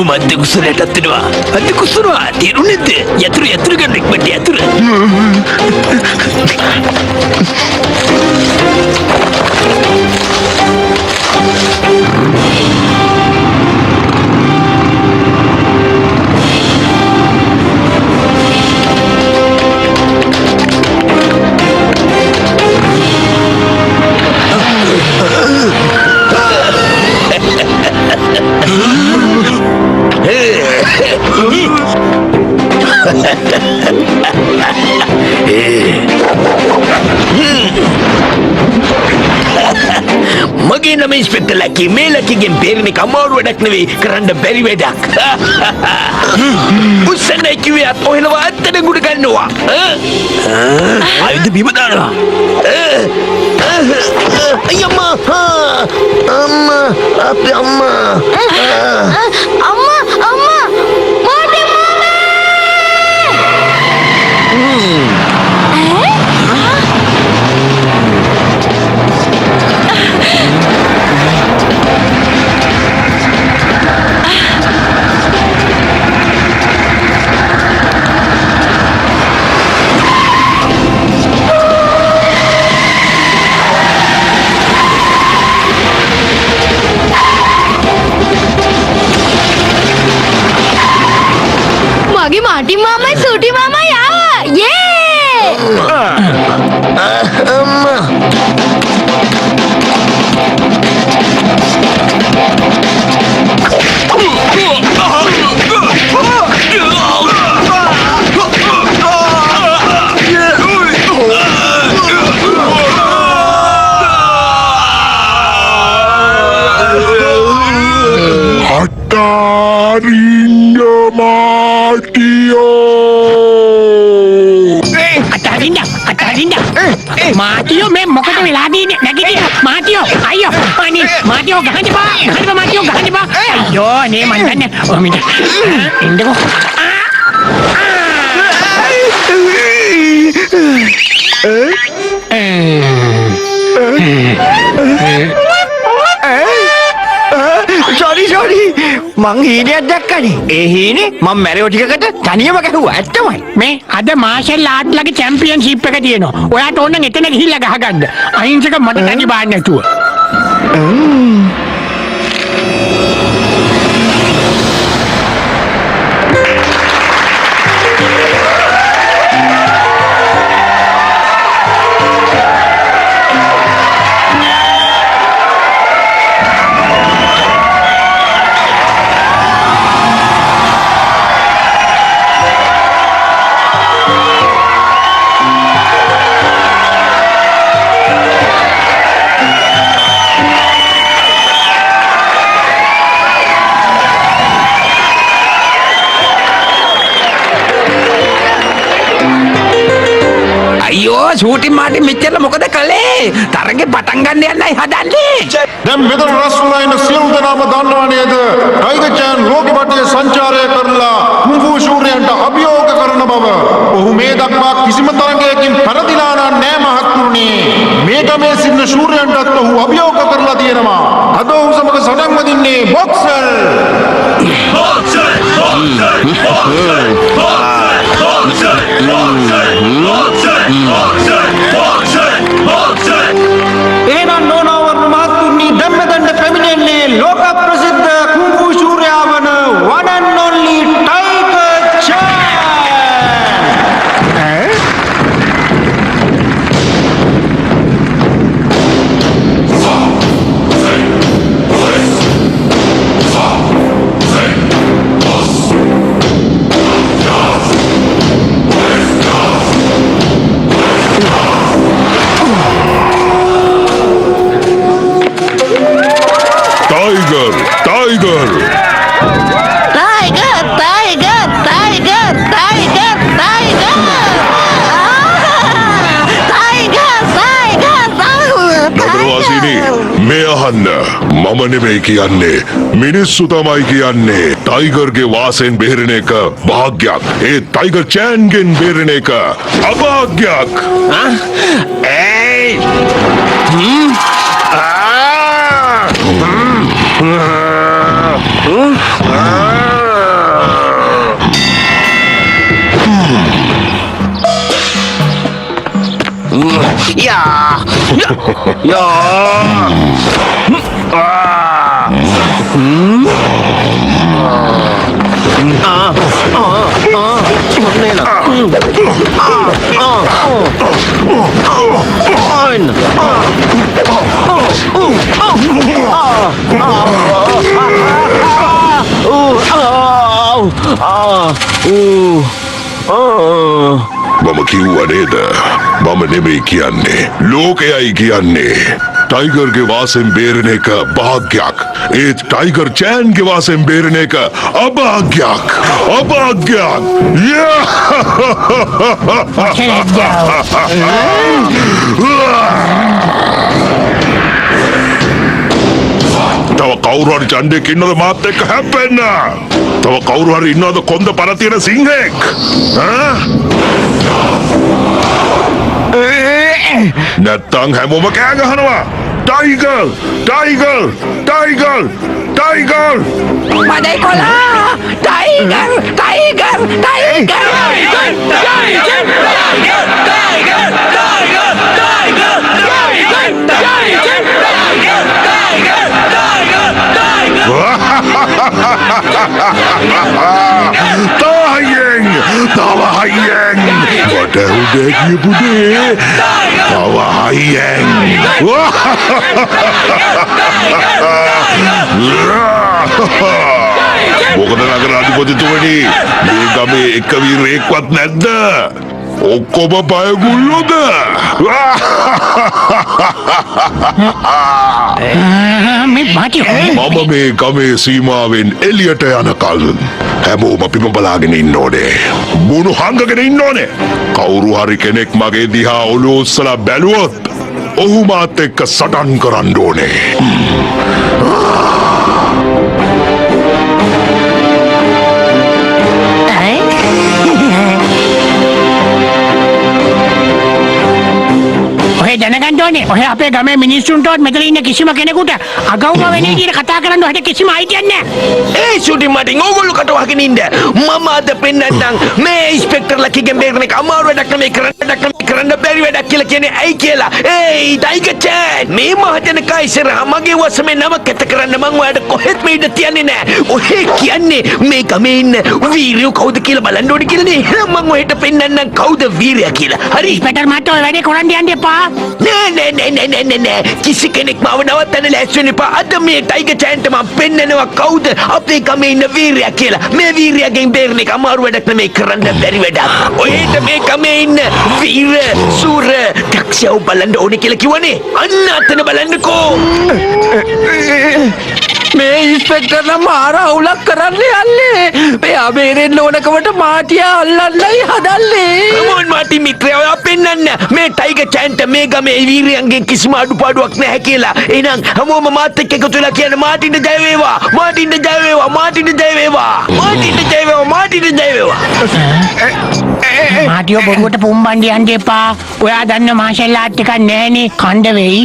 මද්ද කුසලයටත් වෙනවා. අද කුසනවා තේරුණේද? යතුරු ගන්න ඉක්මනට යතුරු. මගේ නම ඉන්ස්පෙක්ටර් ලකි. මේ ලකිගෙන් බේරෙන එක අමාරු වැඩක් නෙවෙයි, කරන්න බැරි වැඩක්. උස්සන්න කිව්වේ අත ඔහෙලව අත්තට ගුඩ ගන්නවා. ආයුධ බිම දානවා. අයියම්මා අම්මා අපේ අම්මා माटी मामा सूटी मामा यार ये अम्मा Matio me මොකද වෙලා දින්නේ නැගිටින්න මාටියෝ අයියෝ අනේ මාටියෝ ගහන්න බා මාටියෝ ගහන්න බා අයියෝ නේ මන් දන්නේ ඔය මිට ඉන්නකෝ sorry මං හීනයක් දැක්කනේ. ඒ හීනේ මම මැරෙව ටිකකට තනියම ගැහුවා. ඇත්තමයි. මේ අද මාෂල් ආර්ට් ලගේ චැම්පියන්ෂිප් එක තියෙනවා. ඔයාට ඕන නම් එතන ගිහිල්ලා ගහගන්න. අහිංසක මට තනි බාන්න නැතුව. ෂූටින් මාටින් මෙච්චර මොකද කළේ? තරගේ පටන් ගන්න යන්නයි හදන්නේ. දැන් මෙතන රස් වෙලා ඉන්න සියලු දෙනාම දන්නවා නේද? ටයිගර් චෑන් ලෝකෙපටේ සංචාරය කරලා කුංෆු ශූරයන්ට අභියෝග කරන බව. ඔහු මේ දක්වා කිසිම තරගයකින් පරදිලා නෑ මහත්තුරුනේ. මේ ගමේ සිටින ශූරයන්ටත් ඔහු අභියෝග කරලා තියෙනවා. අද ඔහු සමග සටන් වදින්නේ බොක්සර්. එහෙනම් නෝනවර්ණ මහත්තුරුනි දැන් මෙතනට පැමිණෙන්නේ ලෝක ප්‍රසිද්ධ කුංෆු ශූරයා වන one and only Tiger Chan. Tiger tiger tiger tiger tiger tiger නගරවාසීනි මේ අහන්න මම නෙමෙයි කියන්නේ මිනිස්සු තමයි කියන්නේ ටයිගර්ගේ වාසයෙන් බේරෙන එක භාග්යක් ඒ ටයිගර් චෑන්ගෙන් බේරෙන එක අභාග්යක් මම කිව්වා නේද මම නෙමෙයි කියන්නේ ලෝකයයි කියන්නේ ටයිගර්ගේ වාසයෙන් බේරෙන එක භාග්යක් ඒත් ටයිගර් චෑන්ගේ වාසයෙන් බේරෙන එක අභාග්යක් අභාග්යක් තව කවුරු හරි ඡන්දෙක් ඉන්නවද මාත් එක්ක හැප්පෙන්න තව කවුරු හරි ඉන්නවද කොන්ද පර තියෙන සිංහෙක් නැත්තම් හැමෝම කෑ ගහනවා ටයිගර් ටයිගර් ටයිගර් ටයිගර් මඩේ කොලා tiger tiger tiger Tahayeng! Tawahayeng! Pada udah bude! Tawahayeng! මොකද නගර අධිපතිතුමනි මේ ගමේ එක වීරයෙක්වත් නැද්ද? ඔක්කොම බයගුල්ලෝද? මේ මාටියෝ මම මේ ගමේ සීමාවෙන් එළියට යනකල් හැමෝම පිම බලාගෙන ඉන්න ඕනේ. මුණු හංගගෙන ඉන්න ඕනේ. කවුරු හරි කෙනෙක් මගේ දිහා ඔලුව උස්සලා බැලුවොත් ඔහු මාත් එක්ක සටන් කරන්න ඕනේ. ඔය දැනගන්න ඕනේ ඔය අපේ ගමේ මිනිස්සුන්ටවත් මෙතන ඉන්න කිසිම කෙනෙකුට අගෞරව වෙන විදිහට කතා කරන්න ඔහෙට කිසිම අයිතියක් නැහැ. ඒ ෂුටි මටින් ඕගොල්ලෝ කට වහගෙන ඉන්න මම අද පෙන්නන්නම් මේ ඉන්ස්පෙක්ටර්ලා කිගෙන් බේරන එක අමාරු වැඩක් නෙමෙයි කරන්න බැරි වැඩක් කියලා කියන්නේ ඇයි කියලා. ඒයි ටයිගර් චෑන් මේ මහජන කයිසර මගේ වසමේ නම කැත කරන්න මං ඔයාලට කොහෙත්ම ඉඩ තියන්නේ නැහැ. ඔහෙ කියන්නේ මේ ගමේ ඉන්න වීරයෝ කවුද කියලා බලන්න ඕනේ කියලානේ. එහෙනම් මං ඔහෙට පෙන්නන්නම් කවුද වීරයා කියලා. හරි ඉස්පෙක්ටර් මහත්තයා ඔය වැඩේ කරන්න යන්න එපා. නෑ කිසි කෙනෙක් මාව නවත්තන්න ලෑස්ති වෙන්න එපා. අද මේ ටයිගර් චෑන්ට මම පෙන්නනවා කවුද අපේ ගමේ ඉන්න වීරයා කියලා. මේ වීරයාගෙන් බේරෙන එක අමාරු වැඩක් නෙමෙයි කරන්න බැරි වැඩක්. ඔයේට මේ ගමේ ඉන්න වීර සූර දක්ෂයව බලන්න ඕනේ කියලා කිව්වනේ. අන්න අතන බලන්නකෝ. මේ ඉන්ස්පෙක්ටර්ලා මාර අවුලක් කරන්න යන්නේ. මෙයා බේරෙන්න ඕනකමට මාටියා අල්ලන්නයි හදන්නේ. කමෝන් මාටි මිත්‍රයා ඔයා පෙන්නන්න. මේ ටයිගර් චෑන්ට මේ ගමේ වීරයන්ගෙන් කිසිම අඩුපාඩුවක් නැහැ කියලා. එහෙනම් හැමෝම මාත් එක්ක එකතු වෙලා කියන මාටින්ට ජය වේවා. මාටින්ට ජය වේවා. මාටින්ට ජය වේවා. මාටින්ට ජය වේවා. මාටින්ට ජය වේවා. මාටියෝ බොරුවට පුම්බන්න යන්න එපා. ඔයා දන්න මාෂල් ආර්ට් එකක් නැහැනේ කණ්ඩ වෙයි.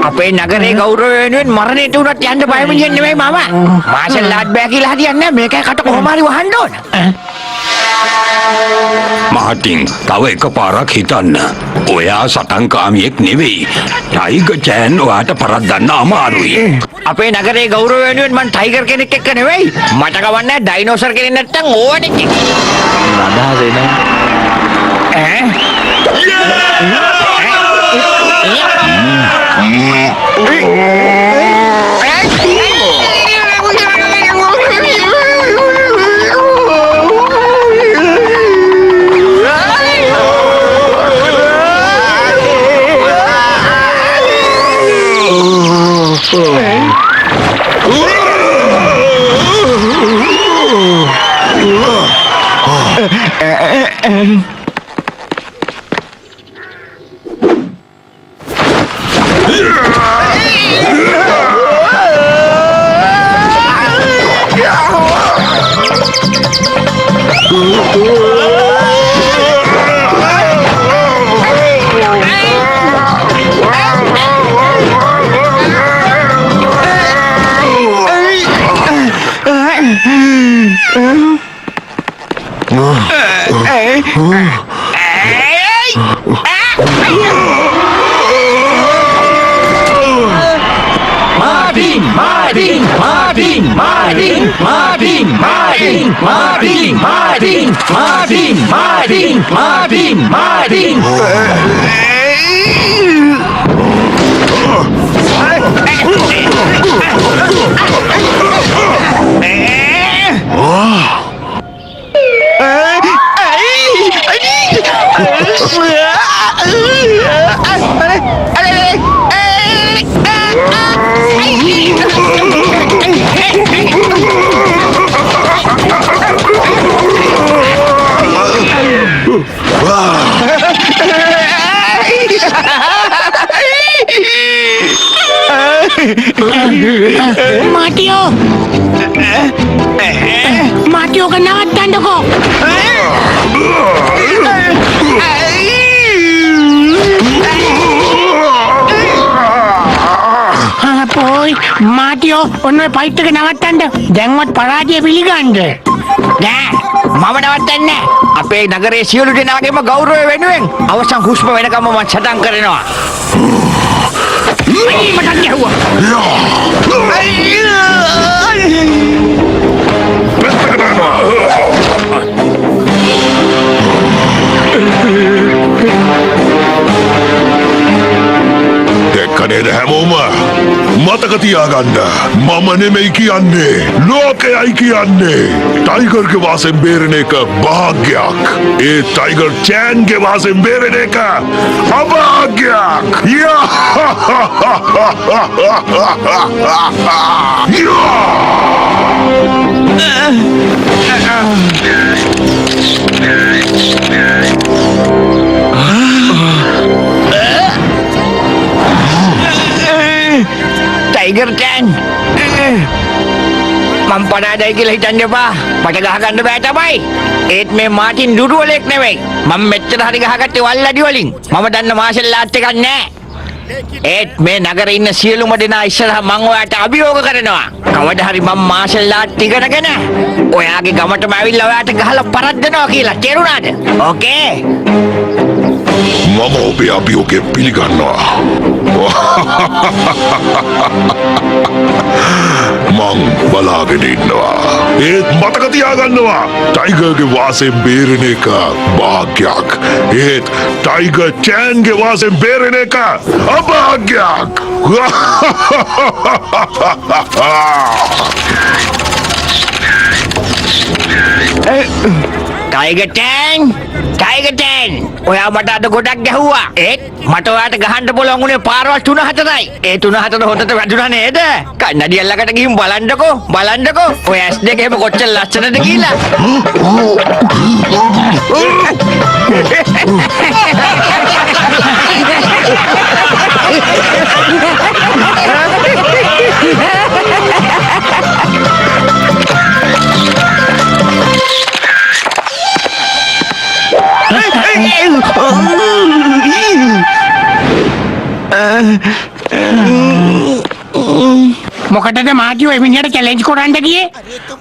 අපේ නගරේ ගෞරවය වෙනුවෙන් මරණයට උනත් යන්න බය වෙන්නේ නෙමෙයි මම. මාෂල් ආර්ට් බෑ කියලා හරියන්නේ නැහැ. මේකයි කට කොහොම හරි වහන්න ඕන. මාටින් තව එකපාරක් හිතන්න. ඔයා සටන්කාමියෙක් නෙවෙයි. ටයිගර් චෑන් ඔයාට පරද්දන්න අමාරුයි. අපේ නගරේ ගෞරවය වෙනුවෙන් මං ටයිගර් කෙනෙක් එක්ක නෙවෙයි. මට කවන්නේ ඩයිනෝසර් කෙනෙක් නැත්තම් ඕනෙක් එක්ක. අදහසේ නෑ. Mateo! Mateo, kanakatan ako! Apoy, Mateo, ඔන්න ෆයිට් එක නවත්තන්න. දැන්වත් පරාජය පිළිගන්න. නෑ මම නවත්තන්නේ අපේ නගරේ සියලු දෙනාගේම ගෞරවය වෙනුවෙන් අවසන් හුස්ම වෙනකම්ම මම සටන් කරනවා. අයියේ මට ගැහුවා. දැක්කනේද හැමෝම මතක තියාගන්න මම නෙමෙයි කියන්නේ ලෝකයයි කියන්නේ ටයිගර්ගේ වාසෙන් බේරෙන එක භාග්යක් ඒ ටයිගර් චෑන්ගේ වාසෙන් බේරෙන එක අභාග්යක් ටයිගර් චෑන් මම පනාදයි කියලා හිතන්න එපා. මට ගහගන්න බෑ තමයි. ඒත් මේ මාටින් දුරුවලෙක් නෙවෙයි. මම මෙච්චර හරි ගහගත්තේ වල්ලඩි වලින්. මම දන්න මාෂල් ආර්ට් එකක් නෑ. ඒත් මේ නගරේ ඉන්න සියලුම දෙනා ඉස්සරහා මම ඔයාට අභියෝග කරනවා. කවදා හරි මම මාෂල් ආර්ට් ඉගෙනගෙන ඔයාගේ ගමටම ඇවිල්ලා ඔයාට ගහලා පරද්දනවා කියලා. තේරුණාද? ඕකේ. මම ඔබේ අභියෝගය පිළිගන්නවා. මං බලාගෙන ඉන්නවා. ඒත් මතක තියාගන්නවා ටයිගර්ගේ වාසෙන් බේරෙන එක භාග්යක්. ඒත් ටයිගර් චෑන්ගේ වාසෙන් බේරෙන එක අභාග්යක්. ටයිගර් චෑන් ඔයා මට අද ගොඩක් ගැහුවා. ඒත් මට ඔයාට ගහන්න පුළුවන් උනේ පාරවල් 3-4යි. ඒ 3-4 හොතට වැදුනා නේද? කන්නඩිය ළඟට ගිහින් බලන්නකෝ. ඔය S2 එහෙම කොච්චර ලස්සනද කියලා. මොකටද මාටියෝ එමිනියට චැලෙන්ජ් කරන්න ගියේ?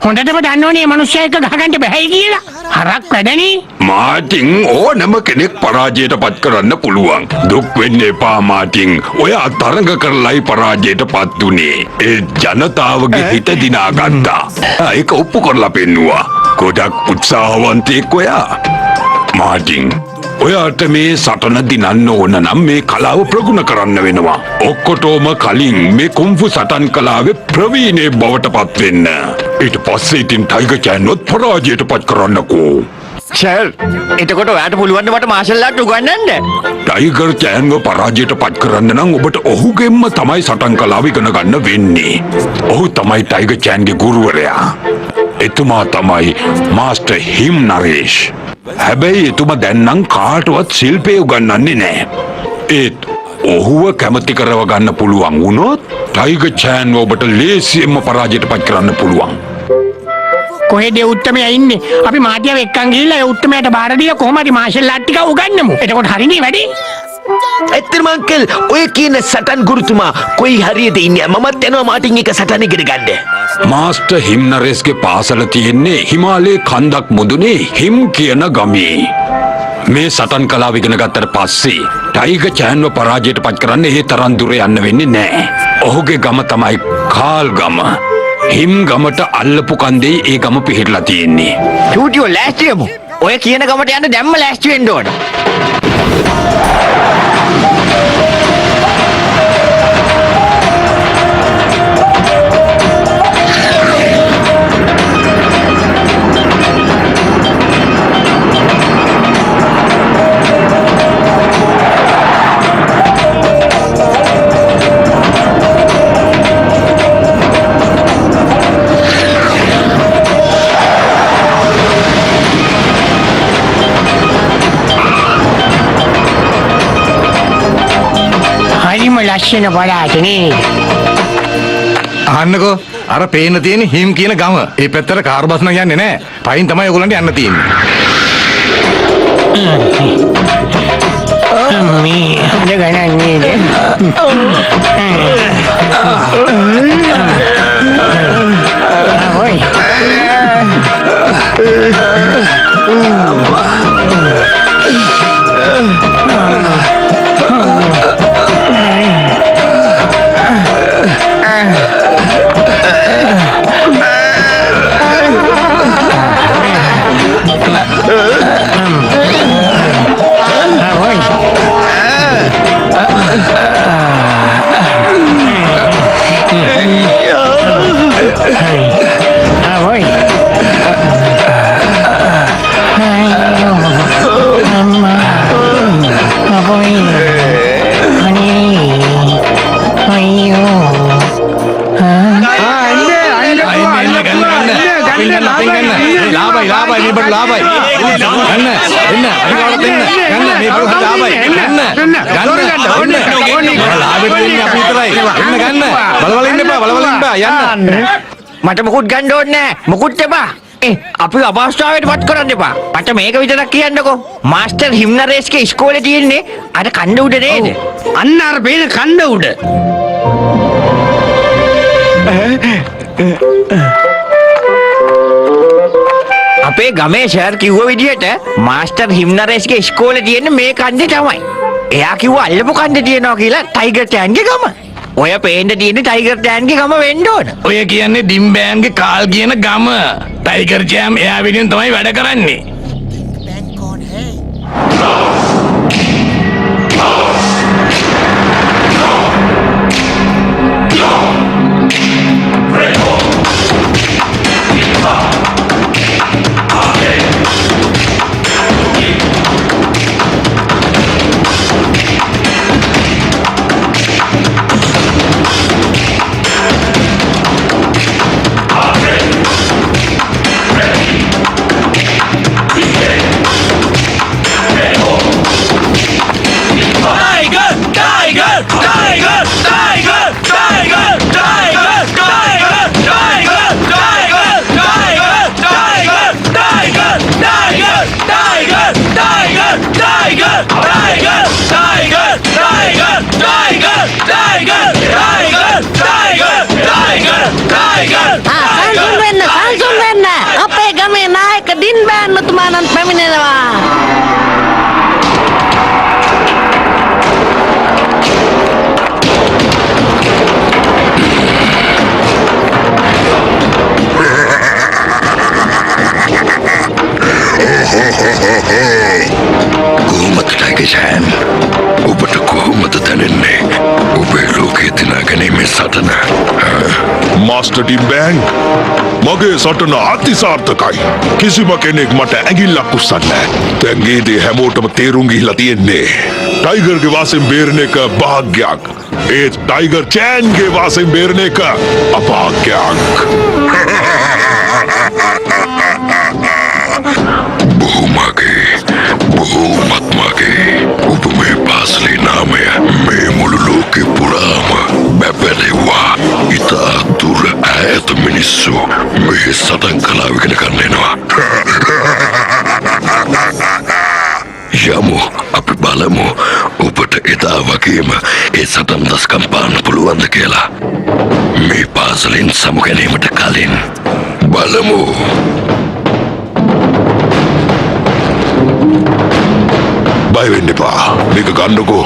හොඳටම දන්නවනේ මේ මිනිස්සයා එක්ක ගහගන්න බැහැයි කියලා. හරක් වැඩනේ. මාටින් ඕනම කෙනෙක් පරාජයට පත් කරන්න පුළුවන්. දුක් වෙන්න එපා මාටින්. ඔයා තරඟ කරලයි පරාජයට පත් උනේ. ඒ ජනතාවගේ හිත දිනාගත්තා. ඒක ඔප්පු කරලා පෙන්නුවා. ගොඩක් උත්සාහවන්තයෙක් ඔයා. මාටින් ඔයාට මේ සටන දිනන්න ඕන නම් මේ කලාව ප්‍රගුණ කරන්න වෙනවා. ඔක්කොටෝම කලින් මේ කුම්ෆු සටන් කලාවේ ප්‍රවීණයෙක් බවට පත් වෙන්න. ඊට පස්සේ ඉතින් ටයිගර් චෑන්වත් පරාජයට පත් කරන්නකෝ. සර් එතකොට ඔයාට පුළුවන් ද මට මාෂල් ආර්ට් උගන්වන්න? ටයිගර් චෑන්ව පරාජයට පත් කරන්න නම් ඔබට ඔහුගෙන්ම තමයි සටන් කලාව ඉගෙන ගන්න වෙන්නේ. ඔහු තමයි ටයිගර් චෑන්ගේ ගුරුවරයා. එතුමා තමයි මාස්ටර් හිම් නරේෂ්. හැබැයි එතුමා දැන් නම් කාටවත් ශිල්පය උගන්වන්නේ නැහැ. ඒත් ඔහුව කැමති කරව ගන්න පුළුවන් වුණොත් ටයිගර් චෑන් ඔබට ලේසියෙන්ම පරාජයට පත් කරන්න පුළුවන්. කොහෙද ඒ උත්තමයා ඉන්නේ? අපි මාතියව එක්කන් ගිහිල්ලා ඒ උත්තමයාට බාර දීලා කොහොම හරි මාෂල් ආර්ට් ටික උගන්වමු. එතකොට හරිනේ වැඩේ. ඇත්තටම අංකල් ඔය කියන සටන් ගුරුතුමා කොයි හරියද ඉන්නේ? මමත් යනවා මාටින් එක සටන් ඉගෙන ගන්න. මාස්ටර් හිම් නරේස්ගේ පාසල තියෙන්නේ හිමාලයේ කන්දක් මුදුනේ හිම් කියන ගමේ. මේ සටන් කලාව ඉගෙන ගත්තට පස්සේ ටයිගර් චෑන්ව පරාජයට පත් කරන්න ඒ තරම් දුර යන්න වෙන්නේ නැහැ. ඔහුගේ ගම තමයි කාල් ගම. හිම් ගමට අල්ලපු කන්දේ ඒ ගම පිහිටලා තියෙන්නේ. චූටියෝ ලෑස්ති වෙමු. ඔය කියන ගමට යන්න දැම්ම ලෑස්ති වෙන්න ඕන. හරිම ලස්සන පළාතනේ. අහන්නකෝ අර පේන තියෙන හිම් කියන ගම. ඒ පැත්තට කාර් බස් නම් යන්නේ නැහැ. පයින් තමයි ඔයගොල්ලන්ට යන්න තියෙන්නේ. මේ ගණන්නේ මට මුකුත් ගන්න ඕනේ නැහැ. මුකුත් එපා. අපි අභාෂාවට වත් කරන්න එපා. මට මේක විතරක් කියන්නකෝ. මාස්ටර් හිම් නරේස්ගේ ඉස්කෝලේ තියෙන්නේ අර කණ්ඩ උඩ නේද? අන්න අර පේන කණ්ඩ උඩ. අපේ ගමේ සර් කිව්ව විදිහට මාස්ටර් හිම් නරේස්ගේ ඉස්කෝලේ තියෙන්නේ මේ කන්දේ තමයි. එයා කිව්වා අල්ලපු කන්දේ තියෙනවා කියලා ටයිගර් චෑන්ගේ ගම. ඔය පේන්න තියෙන්නේ ටයිගර් චෑන්ගේ ගම වෙන්න ඕන. ඔය කියන්නේ ඩිම්බෑන්ගේ කාල් කියන ගම. ටයිගර් චෑන් එයා විදිහෙන් තමයි වැඩ කරන්නේ. සංසුන් වෙන්න. අපේ ගමේ නායක ඩින්බෑන් මතුමාණන් පැමිණෙනවා. කොහොමද ටයිගර් චෑන්? ඔබට කොහොමද දැනෙන්නේ? ඔබේ ලෝකයේ දිනාගැනීමේ සටන. මාස්ටර් ඩිම්බෑන් මගේ සටන අතිසාර්ථකයි. කිසිම කෙනෙක් මට ඇඟිල්ලක් උස්සන්නේ නැහැ. දැන් ඒ දේ හැමෝටම තේරුම් ගිහිලා තියෙන්නේ. ටයිගර්ගේ වාසෙන් බේරෙන එක භාග්‍යයක්. ඒත් ටයිගර් චෑන්ගේ වාසෙන් බේරෙන එක අභාග්‍යයක්. පාසලේ නාමය මේ මුළු ලෝකෙ පුරාම බැබලෙව්වා. ඉතා දුර ඈත මිනිස්සු මේ සටන් කලාව ඉගෙන ගන්න එනවා. යමු අපි බලමු ඔබට එදා වගේම ඒ සටන් දස්කම් පාන්න පුළුවන්ද කියලා. මේ පාසලෙන් සමු ගැනීමට කලින් බලමු. බය වෙන්න එපා. මේක ගන්නකෝ.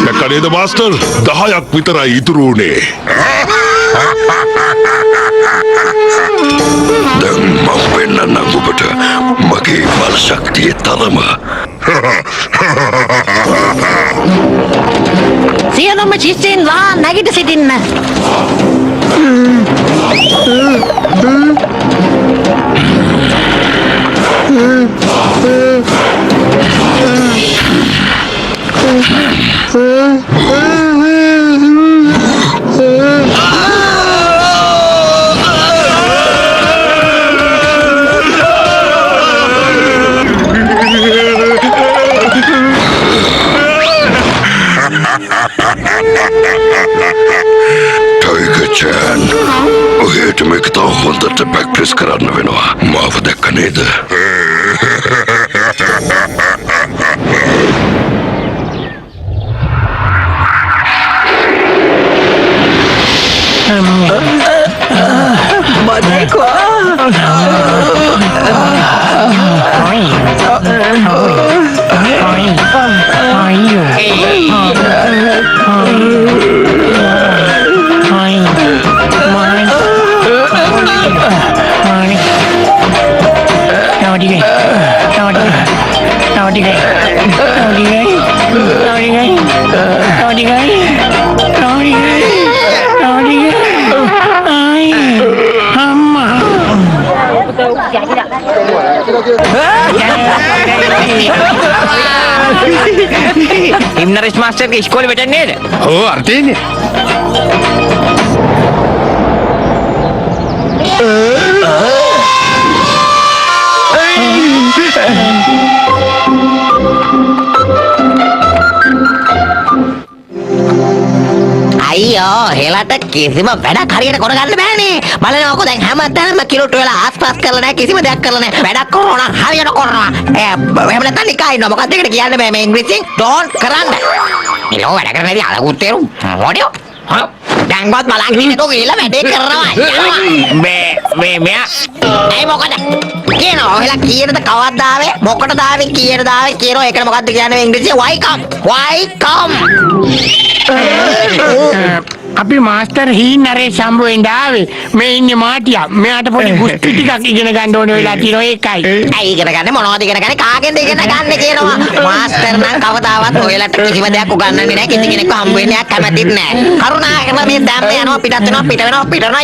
දැක්කනේද මාස්ටර්? 10ක් විතරයි ඉතුරු වුණේ. දැන් මම පෙන්නන්නම් ඔබට මගේ බල ශක්තියේ තරම. සියලුම ශිෂ්‍යයන්ලා නැගිට සිටින්න. Tiger Chan, ඔහෙට මේක තව හොඳට ප්‍රැක්ටිස් කරන්න වෙනවා. මාව දැක්ක නේද? හිම්නරෙස් මාස්ටර්ගේ ඉස්කෝලේ වැටෙන්නේ නේද? ඕ අර්ථයනේ. අයියෝ හෙලට කිසිම වැඩක් හරියට කරගන්න බෑනේ. බලනකො දැන් හැමතැනම කිලුට වෙලා ආස්පාස් කරලා නැහැ, කිසිම දෙයක් කරලා නැහැ. වැඩක් කරනවා නම් හරියට කරනවා. එහෙම නැත්නම් නිකන් ඉන්නවා. මොකක්ද ඒකට කියන්නේ බෑ මේ ඉංග්‍රීසියෙන් ඩෝන්ට් කරන්න. ඉලෝ වැඩ කරන්නේ අලගුත් තේරුම්. මොඩියෝ. දැන්වත් බලන් ඉන්නකෝ කියලා වැඩේ කරනවා. මෙයා ඇයි මොකද? කියනවා ඔයාලා කීයටද කවද්ද ආවේ? මොකටද ආවේ? කීයටද ආවේ? කියනවා ඒකට මොකද්ද කියන්නේ ඉංග්‍රීසියෙන්? welcome. අපි මාස්ටර් හීනරේ සම්බුවෙන්ද ආවේ. මේ ඉන්නේ මාටියා. මෙයාට පොඩි ගුස්ති ටිකක් ඉගෙන ගන්න ඕන වෙලා තියෙනවා ඒකයි. ඇයි ඉගෙන ගන්න මොනවද ඉගෙන ගන්නේ? කාගෙන්ද ඉගෙන ගන්න කියනවා. මාස්ටර් නම් කවදාවත් ඔයාලට කිසිම දෙයක් උගන්වන්නේ නැහැ. කිසි කෙනෙක්ව හම්බ වෙන්නේ කැමතිත් නැහැ. කරුණාකරලා මේ දැම්ම යනවා පිටත් වෙනවා පිට වෙනවා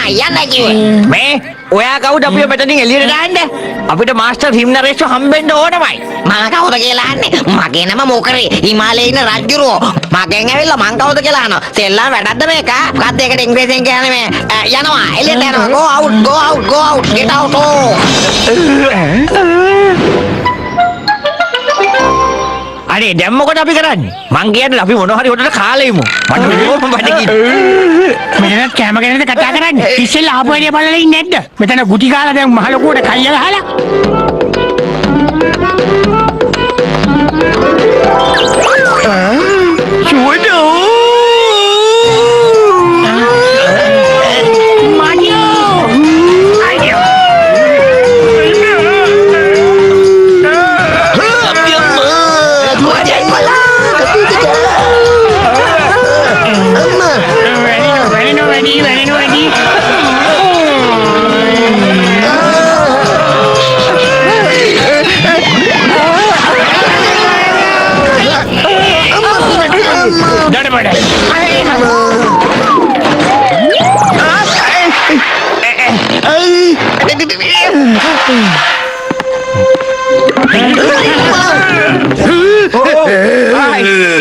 යන්න කිව්වේ. මේ ඔයා කවුද අපිව මෙතනින් එළියට දාන්නේ? අපිට මාස්ටර් හිම්නරේස්ව හම්බෙන්න ඕනමයි. මම කවුද කියලා අහන්නේ? මගේ නම මොකරේ. හිමාලයේ ඉන්න රජුරෝ. මගෙන් ඇවිල්ලා මං කවුද කියලා අහනවා. සෙල්ලම් වැඩක්ද මේක? මොකක්ද ඒකට ඉංග්‍රීසියෙන් කියන්නේ මේ යනවා එළියට යනවා. go out get out. අනේ දැන් මොකද අපි කරන්නේ? මං කියන්නේ අපි මොනවා හරි හොටට කාලා ඉමු. මට ඕම බඩගින්න. මෙතන කැම ගැනද කතා කරන්නේ? ඉස්සෙල්ලා ආපු වැඩේ බලලා ඉන්නේ නැද්ද? මෙතන ගුටි කාලා දැන් මහ ලොකුවට කයිය ගහලා.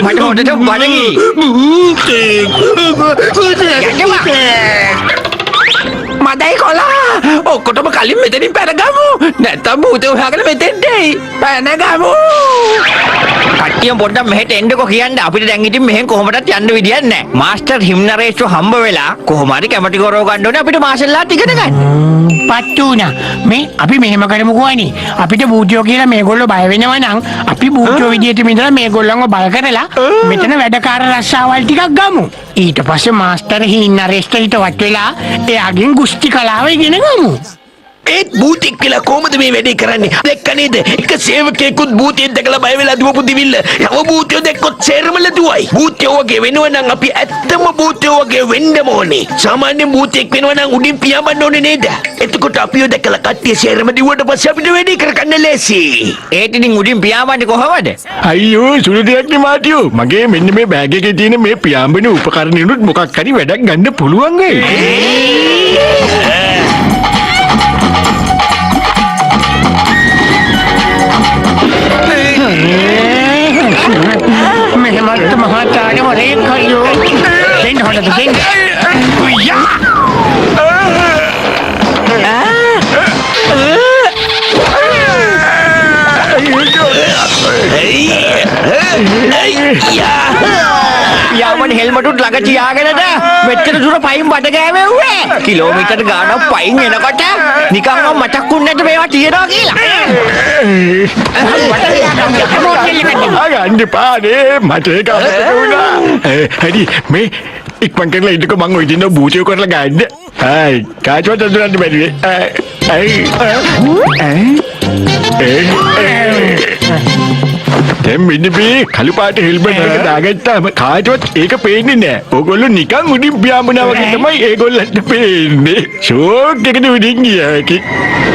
මට හොඳට බඩගිනි. මදයි කොලා ඔක්කොටම කලින් මෙතනින් පැනගමු. නැත්තම් භූතය හොයාගෙන මෙතෙන්ට එයි. පැනගමු. කට්ටිය පොඩ්ඩක් මෙහෙට එන්නකෝ කියන්න. අපිට දැන් ඉතින් මෙහෙන් කොහොමදත් යන්න විදියක් නැහැ. මාස්ටර් හිම්නරේෂ්ව හම්බ වෙලා කොහොම හරි කැමති කරව ගන්න ඕනේ අපිට මාෂල් ආර්ට් ඉගෙන ගන්න. පත්තුනා මේ අපි මෙහෙම කරමුකෝ අනේ අපිට බූටියෝ කියලා මේගොල්ලෝ බය වෙනවා නම් අපි බූටියෝ විදියට ඉඳලා මේගොල්ලන්ව බය කරලා මෙතන වැඩකාර රස්සාවල් ටිකක් ගමු. ඊට පස්සේ මාස්ටර් හින්නරේෂ්ට හිටවත් වෙලා එයාගෙන් ගුස්ති කලාව ඉගෙන ගමු. ඒත් භූතෙක් කියලා කොහොමද මේ වැඩේ කරන්නේ? දැක්ක නේද? එක සේවකයෙකුත් භූතයෙක් දැකලා බය වෙලා දුවපු දිවිල්ල. යව භූතයෝ දැක්කොත් සේරමල දුවයි. භූතයෝ වගේ වෙනවා නම් අපි ඇත්තම භූතයෝ වගේ වෙන්නම ඕනේ. සාමාන්‍ය භූතෙක් වෙනවා නම් උඩින් පියාඹන්න ඕනේ නේද? එතකොට අපිව දැකලා කට්ටිය සේරම දිව්වට පස්සේ අපිට වැඩේ කරගන්න ලෑසි. ඒත් ඉතින් උඩින් පියාඹන්නේ කොහමද? අයියෝ සුළු දෙයක් නේ මාටියෝ. මගේ මෙන්න මේ බෑග් එකේ තියෙන මේ පියාඹන උපකරණිනුත් මොකක් හරි වැඩක් ගන්න පුළුවන් වෙයි. මෙහෙමත් මහාචාර්ය වරේ කයෝ දෙන්න හොඳට දෙන්න. පියාඹන හෙල්මටුත් ළඟ තියාගෙනද මෙච්චර දුර පයින් බඩ ගෑවෙව්වේ. කිලෝමීටර් ගාණක් පයින් එනකොට නිකන්ම මතක් වුන්නේ නැද්ද මේවා තියනවා කියලා. ගන්න පානේ මට ඒක අමතක වුණා. හරි මේ ඉක්මන් කරලා ඉන්නකෝ මං ඔය දින බූටියෝ කරලා ගන්න. හයි කාචවත් අඳුරන්න බැරි දැන් මෙන්න මේ කළු පාට හෙල්මට් එක දාගත්තාම කාටවත් ඒක පේන්නේ නැහැ. ඕගොල්ලෝ නිකන් උඩින් පියාඹනවා වගේ තමයි ඒගොල්ලන්ට පේන්නේ. ෂෝක් එකකට උඩින් ගියාකි.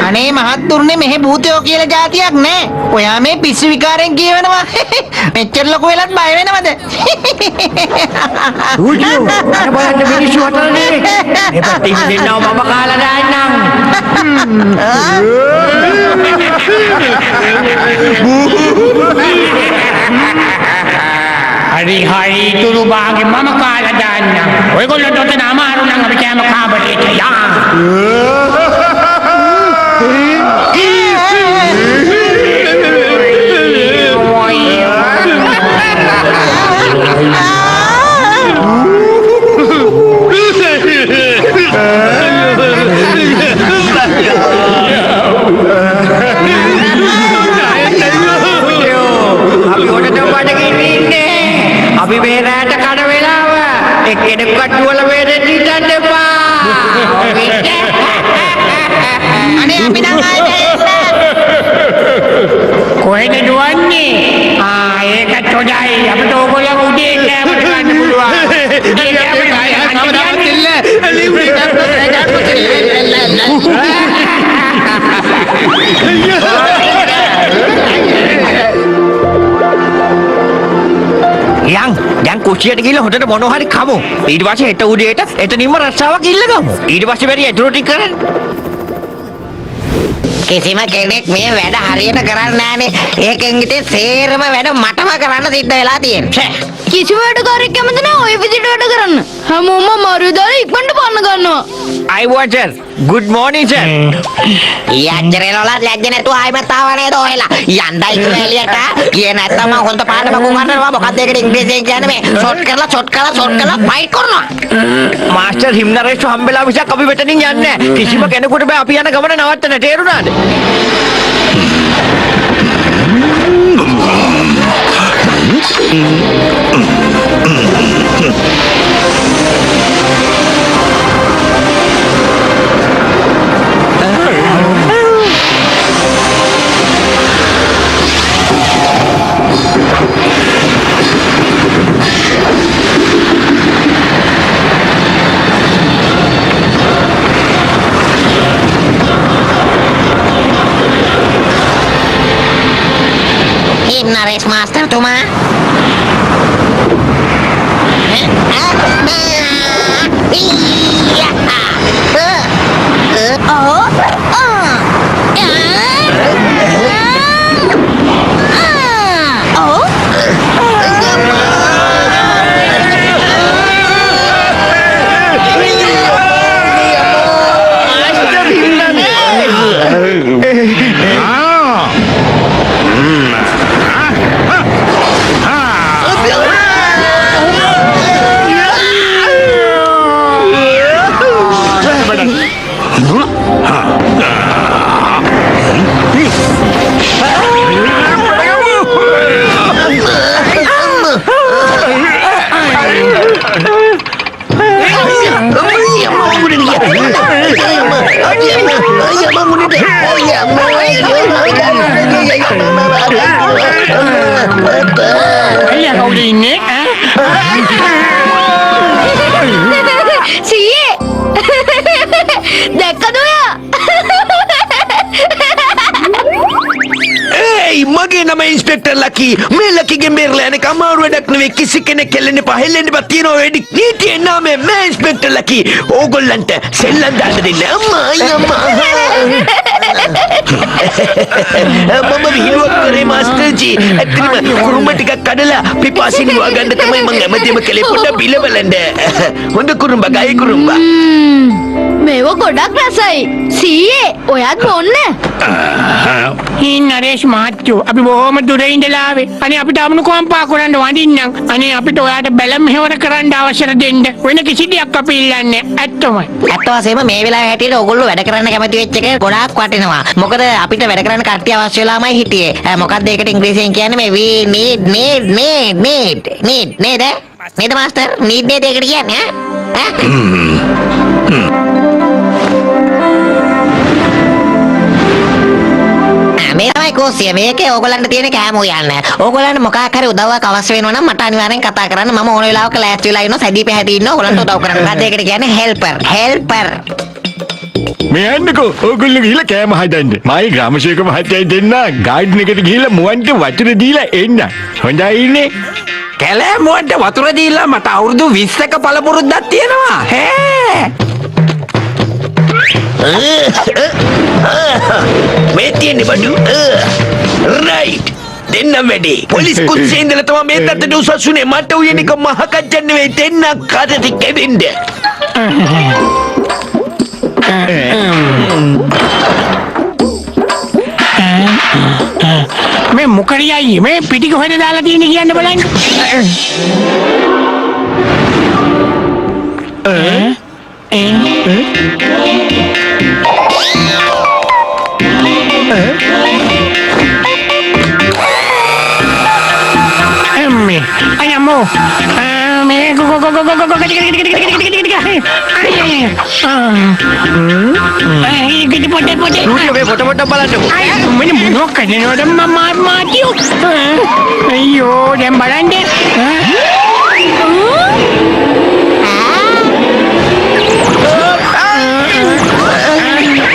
අනේ මහත්තුරුනේ මෙහෙ භූතයෝ කියලා જાතියක් නෑ. ඔයා මේ පිස්සු විකාරෙන් කියවෙනවා. මෙච්චර ලොකු වෙලත් බය වෙනවද? ඌජෝ අර බලන්න මිනිස්සු අතරනේ. මේ පැත්තේ ඉන්නවා මම කාලා දාන්නම්. හරි හරි තුරු බාගේ මම කාලා දාන්නම්. ඔයගොල්ලෝ දොතන අමාරු නම් අපි කෑම කාබටේට යා. අපි මේ රැට කඩ වෙලාව එක්කෙනෙක්වත් දුවල වේදෙන්න ඉන්න එපා. අනේ අපි නම් ආයේ කොහෙද දුවන්නේ? ඒකත් හොඳයි. අපිට ඕගොල්ලෝ උදේ කෑමට ගන්න පුළුවන්. උදේ කෑමට යන් දැන් කුස්සියට ගිහලා හොඳට මොනවා හරි කමු. ඊට පස්සේ හෙට උදේට එතනින්ම රස්සාවක් ඉල්ලගමු. ඊට පස්සේ බැරි ඇතුළු ටික කරන්න. කිසිම කෙනෙක් මේ වැඩ හරියට කරන්නේ නැහනේ. ඒකෙන් ඉතින් සේරම වැඩ මටම කරන්න සිද්ධ වෙලා තියෙන්නේ. කිසිම වැඩකාරයෙක් කැමති නැහැ ඔය විදිහට වැඩ කරන්න. හැමෝම මාරුවේ දාලා ඉක්මනට පන්න ගන්නවා. I want sir. Good morning sir. යච්චරේලොල ලැජ්ජ නැතුව ආයෙමත් ආව නේද ඔයලා. යන්නයි කියලා එළියට. ගියේ නැත්තම් මම හොඳ පාඩමක් උගන්වනවා. මොකක්ද ඒකට ඉංග්‍රීසියෙන් කියන්නේ මේ ෂොට් කරලා ෆයිට් කරනවා. මාස්ටර් හිම්නරේෂ් හම්බෙලා විසක් අපි මෙතනින් යන්නේ නැහැ. කිසිම කෙනෙකුට බෑ අපි යන ගමන නවත්තන්න. තේරුණාද? නරේෂ් මාස්ටර් තුමා Oh, අයියා කවුද ඉන්නේ සීයේ දැක්කද ඔයා? ඒයි මගේ නම ඉන්ස්පෙක්ටර් ලකි මේ ලකිගෙන් බේරලා යන අමාරු වැඩක් නෙවෙයි කිසි කෙනෙක් කෙල්ලෙන්න එපා හෙල්ලෙන්න එපා තියනවා වැඩි නීතියේ නාමයෙන් මේ ඉන්ස්පෙක්ටර් ලකි ඕගොල්ලන්ට සෙල්ලම් දාන්න දෙන්න අම්මා මම විහිළුවක් කරේ මාස්ටර්ජී ඇත්තටම කුරුම්බ ටිකක් කඩලා පිපාසින් වගන්න තමයි මම හැමදේම කළේ පොඩ්ඩක් බිල බලන්න හොඳ කුරුම්බ ගයි කුරුම්බ මේව ගොඩක් රසයි. සීයේ ඔයත් බොන්න. නරේෂ් මහත්තයෝ අපි බොහොම දුර ඉඳලා ආවේ. අනේ අපිට අමුණු කොම්පා කරන්න වඳින්නම්. අනේ අපිට ඔයාට බැලම් මෙහෙවර කරන්න අවසර දෙන්න. වෙන කිසි දෙයක් අපි ඉල්ලන්නේ ඇත්තමයි. ඇත්ත වශයෙන්ම මේ වෙලාවේ හැටියට ඕගොල්ලෝ වැඩ කරන්න කැමති වෙච්ච එක ගොඩාක් වටිනවා. මොකද අපිට වැඩ කරන්න කට්ටිය අවශ්‍ය වෙලාමයි හිටියේ. මොකක්ද ඒකට ඉංග්‍රීසියෙන් කියන්නේ මේ we need නේද මාස්ටර් need නේද ඒකට කියන්නේ ඈ මේ තමයි කෝසිය මේකේ ඕගොල්ලන්ට තියෙන කෑම උයන්න. ඕගොල්ලන්ට මොකක් හරි උදව්වක් අවශ්‍ය වෙනවා නම් මට අනිවාර්යෙන් කතා කරන්න. මම ඕන වෙලාවක ලෑස්ති වෙලා ඉන්නවා. සැදී පැහැදී ඉන්නවා. ඕගොල්ලන්ට උදව් කරන්න. මොකක්ද ඒකට කියන්නේ හෙල්පර්. මේ යන්නකෝ ඕගොල්ලෝ ගිහිල්ලා කෑම හදන්න. මායි ග්‍රාමසේවක මහත්තයයි දෙන්න ගාඩන් එකට ගිහිල්ලා මුවන්ට වතුර දීලා එන්න. හොඳයිනේ. කැලෑ මුවන්ට වතුර දීලා මට අවුරුදු 20ක පළපුරුද්දක් තියෙනවා. මේ තියෙන්නේ බඩු රයිට් දෙන්නම් වැඩේ පොලිස් කුස්සේ ඉඳලා තමයි මේ තත්ත්වයට උසස් උනේ මට උයන එක මහ කච්චන් නෙවෙයි දෙන්න කාටද කෙවෙන්න මේ මොකරියයි මේ පිටි කොහෙද දාලා තියෙන්නේ කියන්න බලන්න ayamo me go gitu pote මේ ෆොටෝ බලන්නකෝ. mana bunuh kan ada mama mati ayo dan balande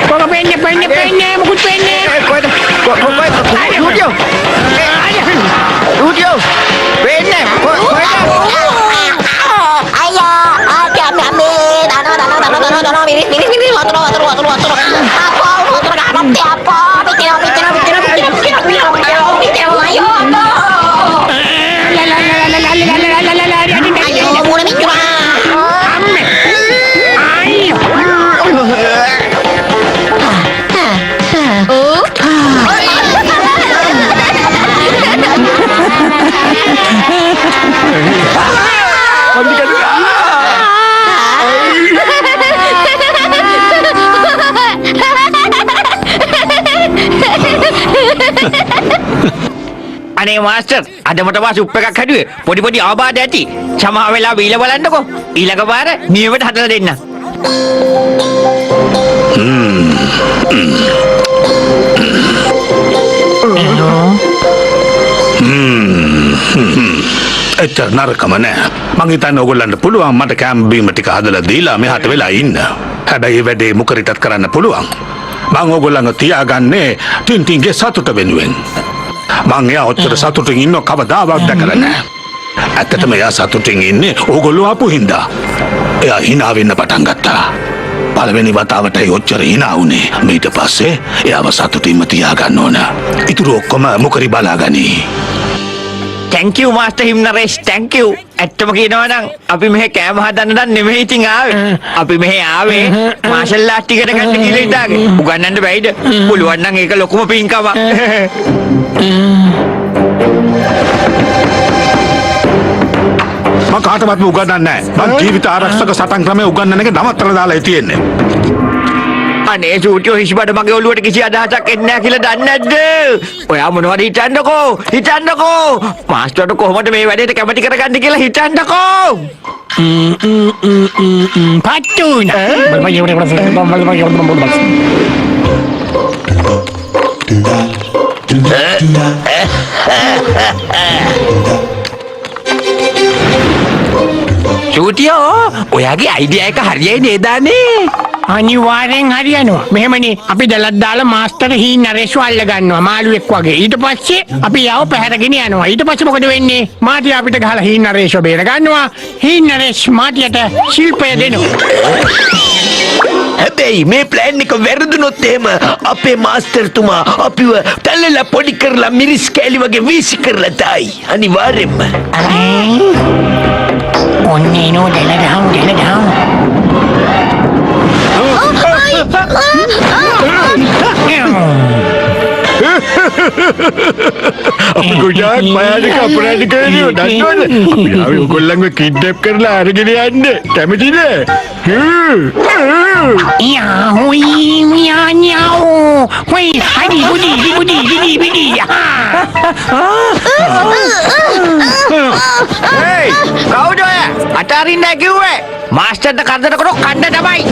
kok pendek buku pendek Studio. Benar. ayo miris watur apa bikin ayo mulai mikir අනේ මාස්ටර් අද මට වා සුප් එකක් හැදුවේ පොඩි ආබාධ ඇති සමහර වෙලාව බීලා බලන්නකෝ ඊළඟ පාර නියමයට හදලා දෙන්න එච්චර නරකම නෑ මං හිතන්නේ ඕගොල්ලන්ට පුළුවන් මට කැම්ප් බීම ටික හදලා දීලා මෙහාට වෙලා ඉන්න හැබැයි වැඩේ මුකරිටත් කරන්න පුළුවන් මං ඕගොල්ලන්ව තියාගන්නේ ටින්ටින්ගේ සතුට වෙනුවෙන් මං එයා ඔච්චර සතුටින් ඉන්නව කවදාවත් දැකලා නෑ ඇත්තටම එයා සතුටින් ඉන්නේ ඕගොල්ලෝ ආපු හින්දා එයා hina වෙන්න පටන් ගත්තා පළවෙනි වතාවටයි ඔච්චර hina වුණේ ඊට පස්සේ එයාව සතුටින්ම තියාගන්න ඕන ඉතුරු ඔක්කොම මුකරි බලාගනි Thank you Master Himnaresh thank you ඇත්තම කියනවා නම් අපි මෙහෙ කෑම හදන්න නම් නෙමෙයි ඉතින් ආවේ අපි මෙහෙ ආවේ මාෂල් ආර්ට් ටිකට ගන්න කියලා හිතාගේ උගන්නන්න බැයිද පුළුවන් නම් ඒක ලොකුම පින්කමක් මම කාටවත් උගන්නන්නේ නැහැ මම ජීවිත ආරක්ෂක සටන් ක්‍රමයේ උගන්නන එක නවත්තලා දාලා තියෙන්නේ අනේ සූටියෝ හිස්බඩ මගේ ඔළුවට කිසි අදහසක් එන්නේ නැහැ කියලා දන්නේ නැද්ද? ඔයා මොනවද හිතන්නකෝ මාස්ටර්ට කොහොමද මේ වැඩේට කැමති කරගන්නේ කියලා හිතන්නකෝ patuna චූටියෝ ඔයාගේ අයිඩියා එක හරියයි නේදානේ අනිවාර්යෙන් හරියනවා. මෙහෙමනේ අපි දලත් දාලා මාස්ටර් හීන් නරේෂ්ව අල්ල ගන්නවා මාළුවෙක් වගේ. ඊට පස්සේ අපි යව පැහැරගෙන යනවා. ඊට පස්සේ මොකද වෙන්නේ? මාටිය අපිට ගහලා හීන් නරේෂ්ව බේර ගන්නවා. හීන් නරේෂ් මාටියට ශිල්පය දෙනවා. හැබැයි මේ ප්ලෑන් එක වැරදුනොත් එහෙම අපේ මාස්ටර්තුමා අපිව තල්ලලා පොඩි කරලා මිරිස් කෑලි වගේ වීසි කරලා දායි. අනිවාර්යෙන්ම. ඔන්නේ නෝ දෙලදහම්. අපි ගොඩාක් භයානක අපරාධ කරනවා දන්නවද? අපි ආවේ ඔයගොල්ලන්ව කිඩ්නැප් කරලා අරගෙන යන්න. කැමතිද? හේ කවුද ඔය අතාරින්න කිව්වේ මාස්ටර්ට කරදර කරොත් කන්න තමයි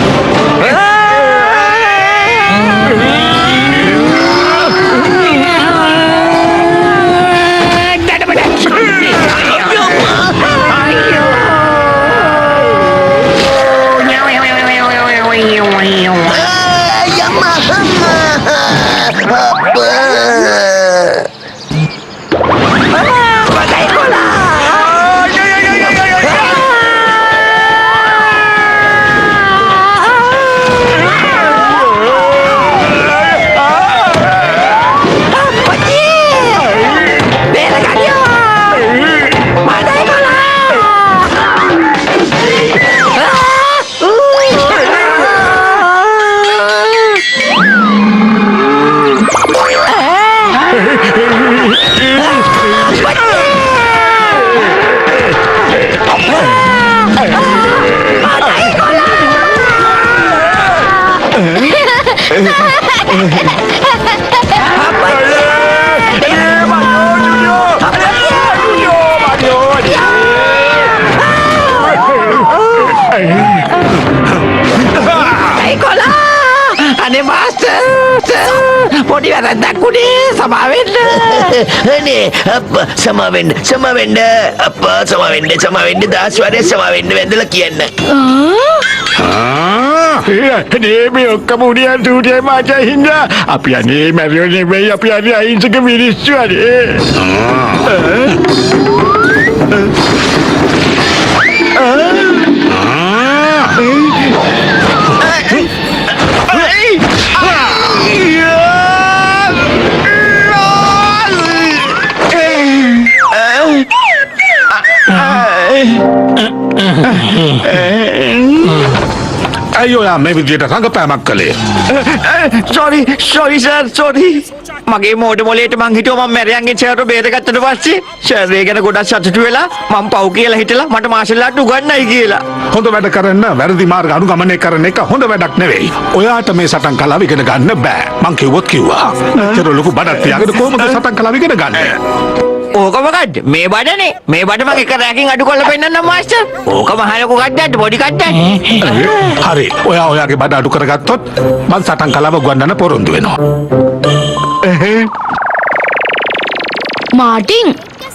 අනේ මාස්ටර් පොඩි වැරද්දක් උනේ සමාවෙන්න අනේ අප්පා සමාවෙන්න අප්පා සමාවෙන්න දාස් වරේ සමාවෙන්න වැඳලා කියන්න. නේ මේ ඔක්කොම උඩියන් ටූටියයි මාචා හින්දා අපි අනේ මැරියෝ නෙවෙයි අපි අනේ අහිංසක මිනිස්සු අනේ අයියෝ මේ විදියට රඟපෑමක් කළේ. සෝරි මගේ මෝඩ මොලේට මං හිතුවා මම මැරියන්ගෙන් සර්ව බේරගත්තට පස්සේ සර් ඒ ගැන ගොඩක් සතුටු වෙලා මම පව් කියලා හිතලා මට මාෂල් ආර්ට් උගන්වයි කියලා. හොඳ වැඩ කරන්න වැරදි මාර්ග අනුගමනය කරන එක හොඳ වැඩක් නෙවෙයි. ඔයාට මේ සටන් කලාව ඉගෙන ගන්න බෑ. මං කිව්වොත් කිව්වා. මෙච්චර ලොකු බඩක් තියාගෙන කොහොමද සටන් කලාව ඉගෙන ගන්නේ? ඕක මොකද්ද? මේ බඩනේ. මේ බඩ මම එක රැකින් අඩු කරලා පෙන්නන්නම් මාස්ටර්. ඕක මහ ලොකු කඩ්ඩක්ද පොඩි කඩ්ඩක්ද? හරි. ඔයාගේ බඩ අඩු කරගත්තොත් මං සටන් කලාව උගන්වන්න පොරොන්දු වෙනවා. මාටින්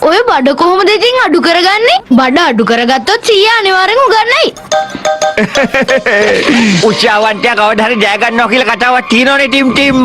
ඔය බඩ කොහොමද ඉතින් අඩු කරගන්නේ? බඩ අඩු කරගත්තොත් 100 අනිවාර්යෙන් උගන්නයි. උත්සාහවන්තයා කවදා හරි ජය ගන්නවා කියලා කතාවක් තියෙනවනේ ටිම්.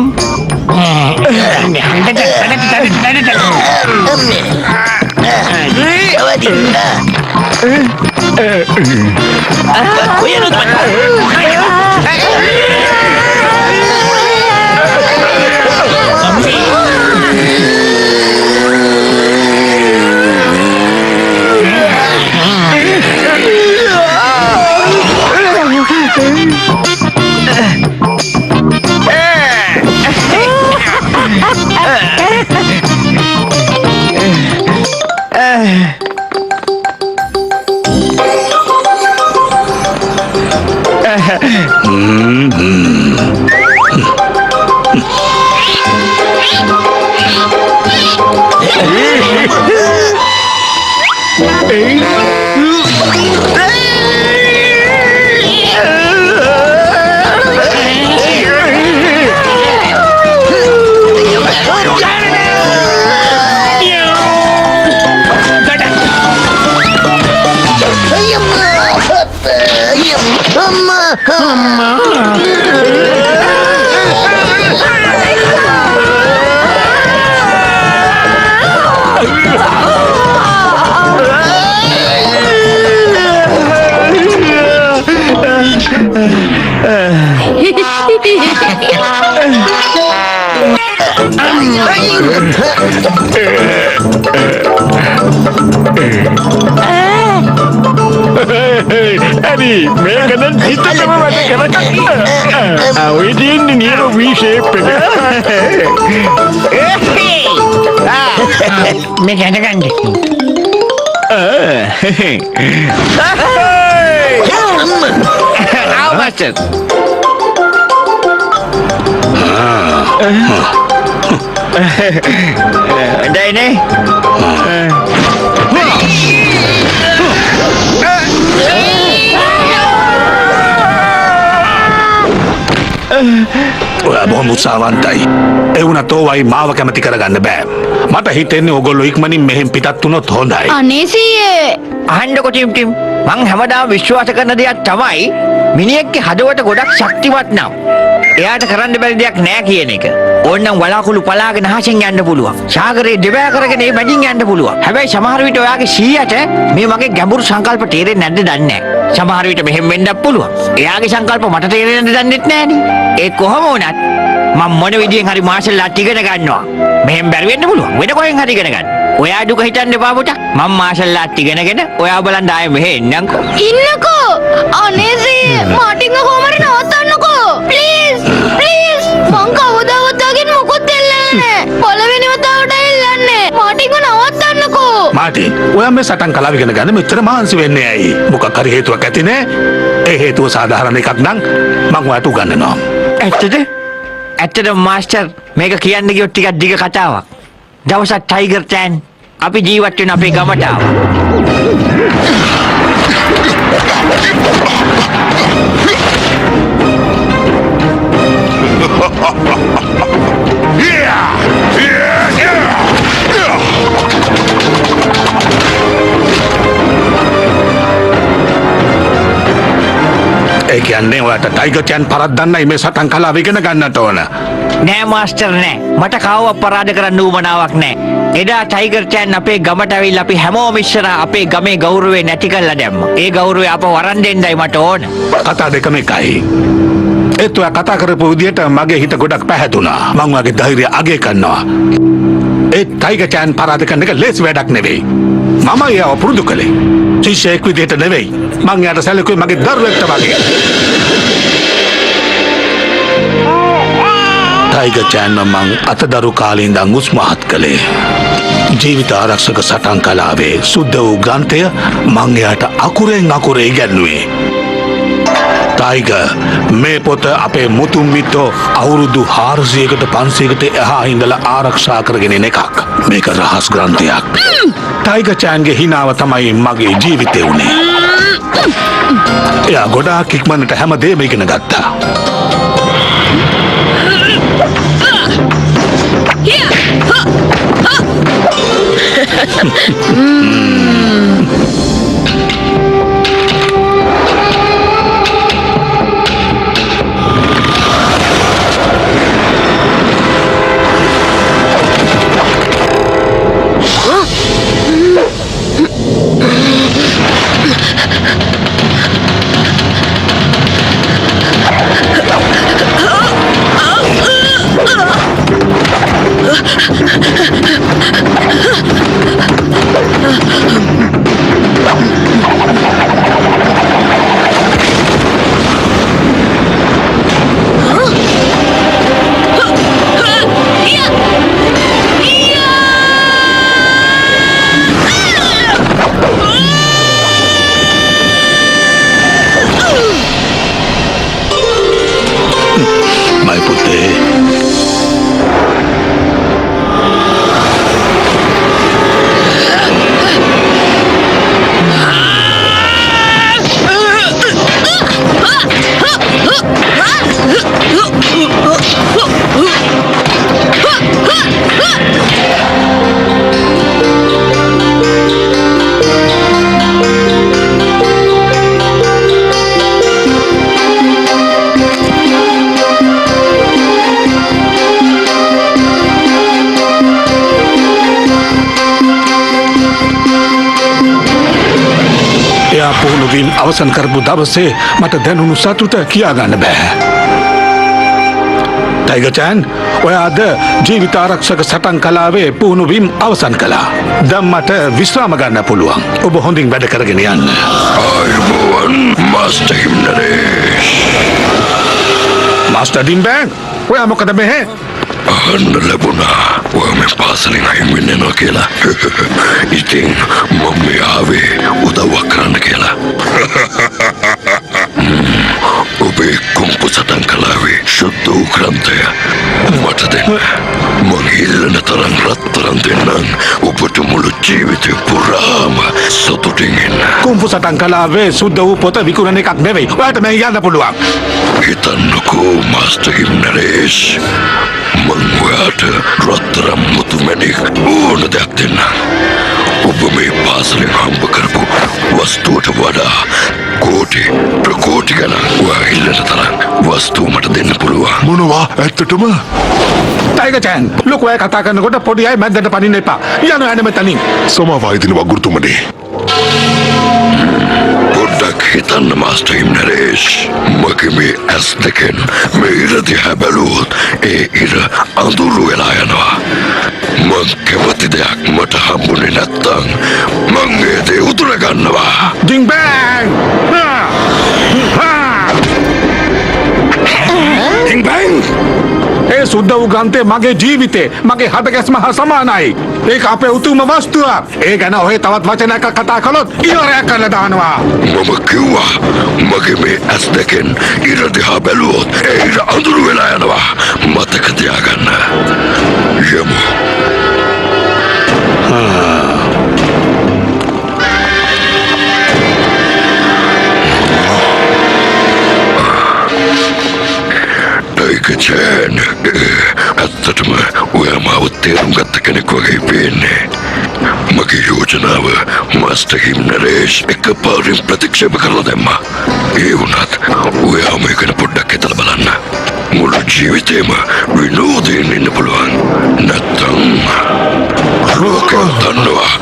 Adi, මේක නම් හිතටම වැඩ කරගන්න. ඔය දින්නේ නියම V shape එක. මේ ගැඳගන්නේ. ආව මාස්ටර්. හොඳයිනේ. ඔයා බොහොම උත්සාහවන්තයි. ඒ වුණත් ඕවයි මාව කැමති කරගන්න බෑ. මට හිතෙන්නේ ඔයගොල්ලෝ ඉක්මනින් මෙහෙන් පිටත් වුණොත් හොඳයි. අනේ සීයේ අහන්නකො ටිම් මං හැමදාම විශ්වාස කරන දෙයක් තමයි මිනිහෙක්ගේ හදවත ගොඩක් ශක්තිමත් නම් එයාට කරන්න බැරි දෙයක් නෑ කියන එක. ඕනනම් වලාකුළු පලාගෙන අහසෙන් යන්න පුළුවන්. සාගරේ දෙබෑ කරගෙන ඒ මැදින් යන්න පුළුවන්. හැබැයි සමහර විට ඔයාගේ 100ට මේ වගේ ගැඹුරු සංකල්ප තේරෙන්නේ නැද්ද දන්නේ නෑ. සමහර විට මෙහෙම වෙන්නත් පුළුවන්. එයාගේ සංකල්ප මට තේරෙන්නේ දන්නෙත් නෑනේ. ඒ කොහොම වුණත් මම මොන විදියෙන් හරි මාෂල් ආර්ට් ඉගෙන ගන්නවා. මෙහෙම බැරි වෙන්න පුළුවන්. වෙන කොහෙන් හරි ඉගෙන ගන්න. ඔයා දුක හිතන්න එපා පුතා. මම මාෂල් ආර්ට් ඉගෙනගෙන ඔයා බලන්න ආයේ මෙහෙ එන්නම්කෝ. ඉන්නකෝ අනේ සීයේ මාටිංග කොහමද නවත්තන්නකෝ ප්ලීස් ප්ලීස් මං කවදාවත් වගේ මොකොත් දෙල්ලන්නේ නෑ. පළවෙනි වතාවට එල්ලන්නේ. මාටිංග නවත්තන්නකෝ. මාටි, ඔයා මේ සටන් කලාව ඉගෙන ගන්න මෙච්චර මහන්සි වෙන්නේ ඇයි? මොකක් හරි හේතුවක් ඇති නේ? ඒ හේතුව සාධාරණ එකක් නම් මං ඔයාට උගන්වනවා. ඇත්තද? ඇත්තටම මාස්ටර් මේක කියන්න ගියොත් ටිකක් දිග කතාවක්. දවසක් ටයිගර් චෑන් අපි ජීවත් වෙන අපේ ගමට ආවා. ඒ කියන්නේ ඔයාට ටයිගර් චෑන් පරද්දන්නයි මේ සටන් කලාව ඉගෙන ගන්නට ඕන. නෑ මාස්ටර් නෑ. මට කාව අපරාධ කරන්න උවමනාවක් නෑ. එදා ටයිගර් චෑන් අපේ ගමට ඇවිල්ලා අපි හැමෝම ඉස්සරහා අපේ ගමේ ගෞරවය නැති කරලා දැම්මා. ඒ ගෞරවය අප වරන් දෙන්නයි මට ඕන. කතා දෙකම එකයි. ඒත් ඔයා කතා කරපු විදියට මගේ හිත ගොඩක් පැහැදුනා. මං වගේ ධෛර්යය අගය කරනවා. ඒ ටයිගර් චෑන් පරාද කරන එක ලේසි වැඩක් නෙවෙයි. මම එයාව පුරුදු කළේ. ශිෂ්‍යයෙක් විදියට නෙවෙයි. මං එයාට සැලකුවේ මගේ දරුවෙක්ට වගේ. ටයිගර් චෑන්ව මං අතදරු කාලේ ඉඳන් උස්මහත් කළේ. ජීවිත ආරක්ෂක සටන් කලාවේ සුද්ධ වූ ග්‍රන්ථය මං එයාට අකුරෙන් අකුර ඉගැන්නුවේ. ටයිගර්, මේ පොත අපේ මුතුන් මිත්තෝ අවුරුදු 400කට 500කට එහා ඉඳලා ආරක්ෂා කරගෙන එන එකක්. මේක රහස් ග්‍රන්ථයක්. ටයිගර් චෑන්ගේ හිනාව තමයි මගේ ජීවිතේ උනේ. එයා ගොඩාක් ඉක්මනට හැමදේම ඉගෙන ගත්තා. ඔයා පුහුණුවීම් අවසන් කරපු දවසේ මට දැනුණු සතුට කියාගන්න බෑ. ටයිගර්චන් ඔයා අද ජීවිත ආරක්ෂක සටන් කලාවේ පුහුණුවීම් අවසන් කළා. දැන් මට විශ්‍රාම ගන්න පුළුවන්. ඔබ හොඳින් වැඩ කරගෙන යන්න. අයිබෝවන් මාස්ටර් හිම්නරේෂ්. මාස්ටර් ඩිම්බෑන් ඔයා මොකද මෙහෙ? අහන්න ලැබුණා ඔයා මේ පාසලෙන් අයින් වෙන්න යනවා කියලා. ඉතින් මම මේ ආවේ උදව්වක් කරන්න කියලා. ඔබේ කුම්පු සටන් කලාවේ ශුද්ධ වූ ග්‍රන්ථය මට දෙන්න. මං ඉල්ලන තරම් රත්තරන් දෙන්නම් ඔබට මුළු ජීවිතය පුරාම සතුටින් ඉන්න. කුම්පු සටන් කලාවේ සුද්ධ වූ පොත විකුණන එකක් නෙවෙයි. ඔයාට මේ යන්න පුළුවන්. හිතන්නකෝ මාස්ටර් හිම්නරේෂ්. මං ඔයාට රත්තරම් මුතුමැණික් ඕන දෙයක් දෙන්න. ඔබ මේ පාසලෙන් හම්බ කරපු වස්තුවට වඩා කෝටි ප්‍රකෝටි ගණන් ඔයා ඉල්ලන තරම් වස්තු මට දෙන්න පුළුවන්. මොනවා ඇත්තටම? ටයිගර්චන් ලොකු අය කතා කරනකොට පොඩි අය මැද්දට පනින්න එපා. යනවා යන්න මෙතනින්. සමාවයිදින වගුරුතුමනි. පොඩ්ඩක් හිතන්න මාස්ටර් හිම්නරේෂ්. මගේ මේ ඇස් දෙකෙන් මේ ඉර දිහා බැලුවොත් ඒ ඉර අඳුරු වෙලා යනවා. මං කැමති දෙයක් මට හම්බුනේ නැත්තම් මං ඒ දේ උදුර ගන්නවා. ඩිම්බෑන්! ඩිං ඒ සුද්ධ වූ ග්‍රන්ථය මගේ ජීවිතේ මගේ හදගැස්ම හා සමානයි. ඒක අපේ උතුම්ම වස්තුවක්. ඒ ගැන ඔය තවත් වචනයක් කතා කළොත් ඉවරයක් කරලා දානවා. මම කිව්වා මගේ මේ ඇස් දෙකෙන් ඉර දිහා බැලුවොත් ඒ ඉර අඳුරු වෙලා යනවා. මතක තියාගන්න. යමු. ටයිගර්චන් ඇත්තටම ඔයා මාව තේරුම් ගත්ත කෙනෙක් වගේ පේන්නේ. මගේ යෝජනාව මාස්ටර් හිම්නරේෂ් එකපාරින් ප්‍රතික්ෂේප කරලා දැම්මා. ඒ වුණත් ඔයා මේක ගැන පොඩ්ඩක් හිතලා බලන්න. මුළු ජීවිතේම විනෝදයෙන් ඉන්න පුළුවන්. නැත්තම් ලෝකෙන් දන්නවා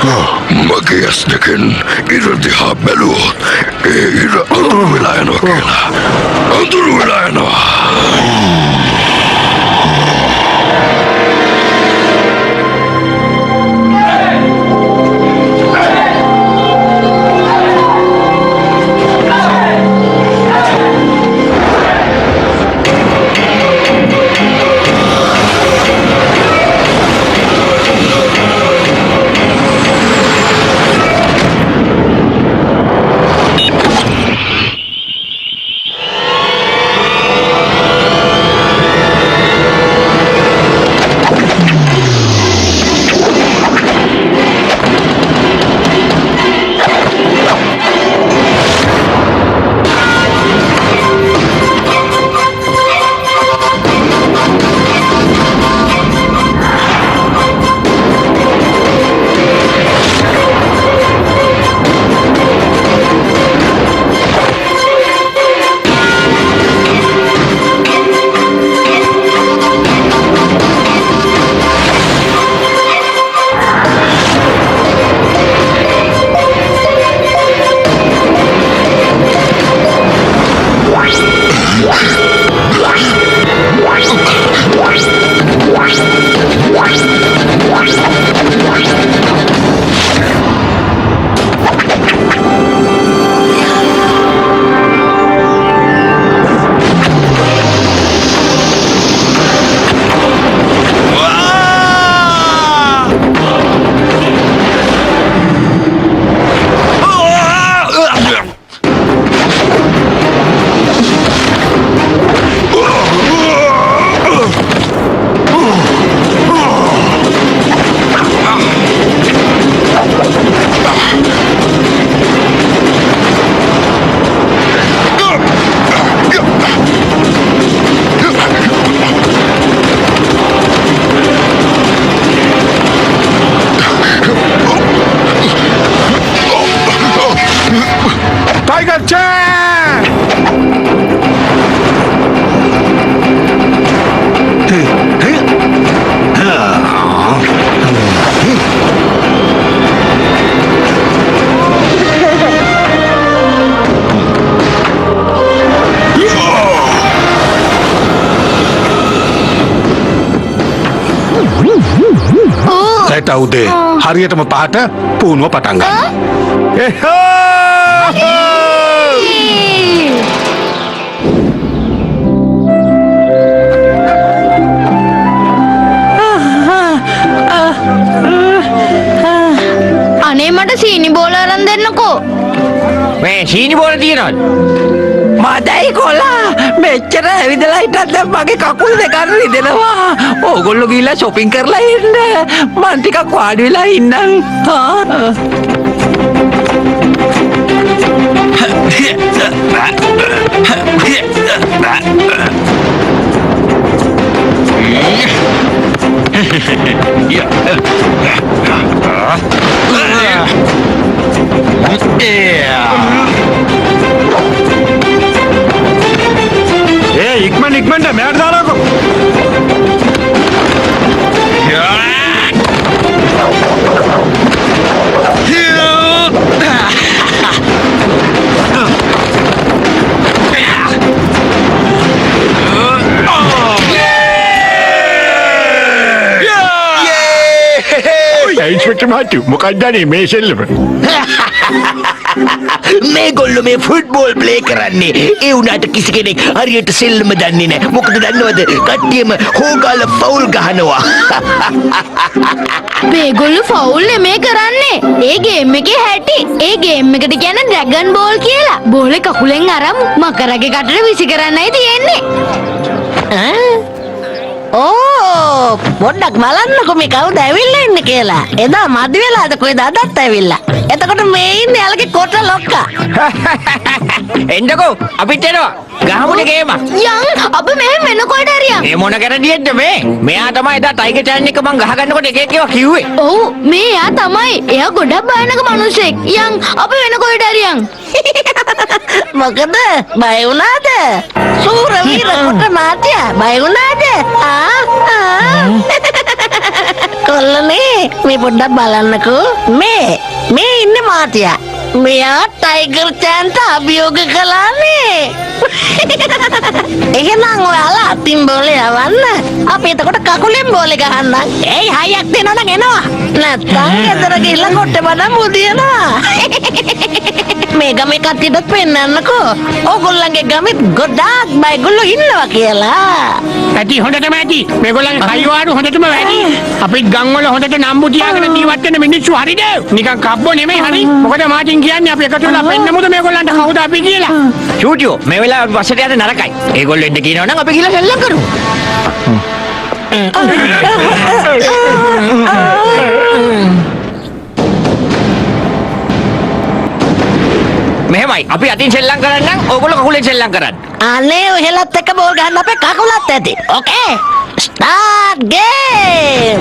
මගේ ඇස් දෙකෙන් ඉර දිහා බැලුවොත් ඒ ඉර අඳුරු වෙලා යනවා කියලා. අඳුරු වෙලා යනවා. හෙට උදේ හරියටම 5ට පුහුණුව පටන් ගන්න. අනේ මට සීනි බෝල අරන් දෙන්නකෝ. මේ සීනි බෝල තියනවද? මදයි කොලා මෙච්චර ඇවිදලා හිටත් දැන් මගේ කකුල් දෙක රිදෙනවා. ඕගොල්ලෝ ගිහලා shopping කරලා එන්න. මං ටිකක් වාඩි වෙලා ඉන්නම්. ඉක්මනට මෙයාට දාලාකෝ. ඉන්ස්පෙක්ටර් මහත්තයෝ මොකක්ද මේ සෙල්ලම? මේගොල්ලෝ මේ ෆුට්බෝල් ප්ලේ කරන්නේ. ඒ උනාට කිසි කෙනෙක් හරියට සෙල්ලම දන්නේ නැහැ. මොකද දන්නවද? කට්ටියම හොගාල ෆවුල් ගහනවා. මේගොල්ලෝ ෆවුල් නෙමේ කරන්නේ. ඒ ගේම් එකේ හැටි. ඒ ගේම් එකට කියන්නේ ඩ්‍රැගන් බෝල් කියලා. බෝලේ කකුලෙන් අරන් මකරගේ කටට විසි කරන්නයි තියෙන්නේ. ඕ පොඩ්ඩක් බලන්නකො මේ කවුද ඇවිල්ලා ඉන්නේ කියලා. එදා මදි වෙලාද කොහෙද අදත් ඇවිල්ලා. එතකොට මේ ඉන්නේ යාළගේ කොට ලොක්කා. එන්නකෝ අපිට එනවා. ගහමුනේ ගේම. යන් අප මෙහෙම වෙනකොට හරියන්. මේ මොන කරදියෙද්ද මේ? මෙයා තමයි එදා ටයිගර් චෑන් එක මං ගහගන්නකොට එක එක ඒවා කිව්වේ. ඔව් මේ යා තමයි. එයා ගොඩක් භයානක මිනිහෙක්. යන් අප වෙනකොට හරියන්. මොකද බය වුණාද? සූර වීර කොට මාත්‍යා බය වුණාද? කොල්ලනේ මේ පොඩ්ඩක් බලන්නකෝ. මේ ඉන්නේ මාත්‍යා. මෙයා ටයිගර් චෑන්ට අභියෝග කළානේ. එහෙනම් ඔයාලා අතින් බෝලේ යවන්න. අපි එතකොට කකුලෙන් බෝලේ ගහන්නම්. ඒයි හයියක් දෙනවා නම් එනවා. නැත්තම් ගෙදර ගිහිල්ලා කොට්ටේ බඩ මුදියනවා. මේ ගමේ කට්ටියටත් පෙන්නන්නකෝ. ඕගොල්ලන්ගේ ගමෙත් ගොඩාක් බයිගොල්ලෝ ඉන්නවා කියලා. ඇති හොඳටම ඇති. මේගොල්ලන්ගේ කයිවාරු හොඳටම වැඩි. අපිත් ගම් වල හොඳට නම්බු තියාගෙන ජීවත් වෙන මිනිස්සු හරිද? නිකන් කබ්බෝ නෙමෙයි හරි. මොකද මාටින් කියන්නේ අපි එකතු වෙලා පෙන්නමුද මේගොල්ලන්ට කවුද අපි කියලා. චූටියෝ මේ වෙලාවේ බසට යන්න නරකයි. ඒගොල්ලෝ එන්න කියනවා නම් අපි ගිහලා සෙල්ලම් කරමු. මෙහෙමයි අපි අතින් සෙල්ලම් කරන්නම් ඕගොල්ලෝ කකුලෙන් සෙල්ලම් කරන්න. අනේ ඔහෙලත් එක බෝල් ගන්න අපේ කකුලත් ඇති. Okay. Start game.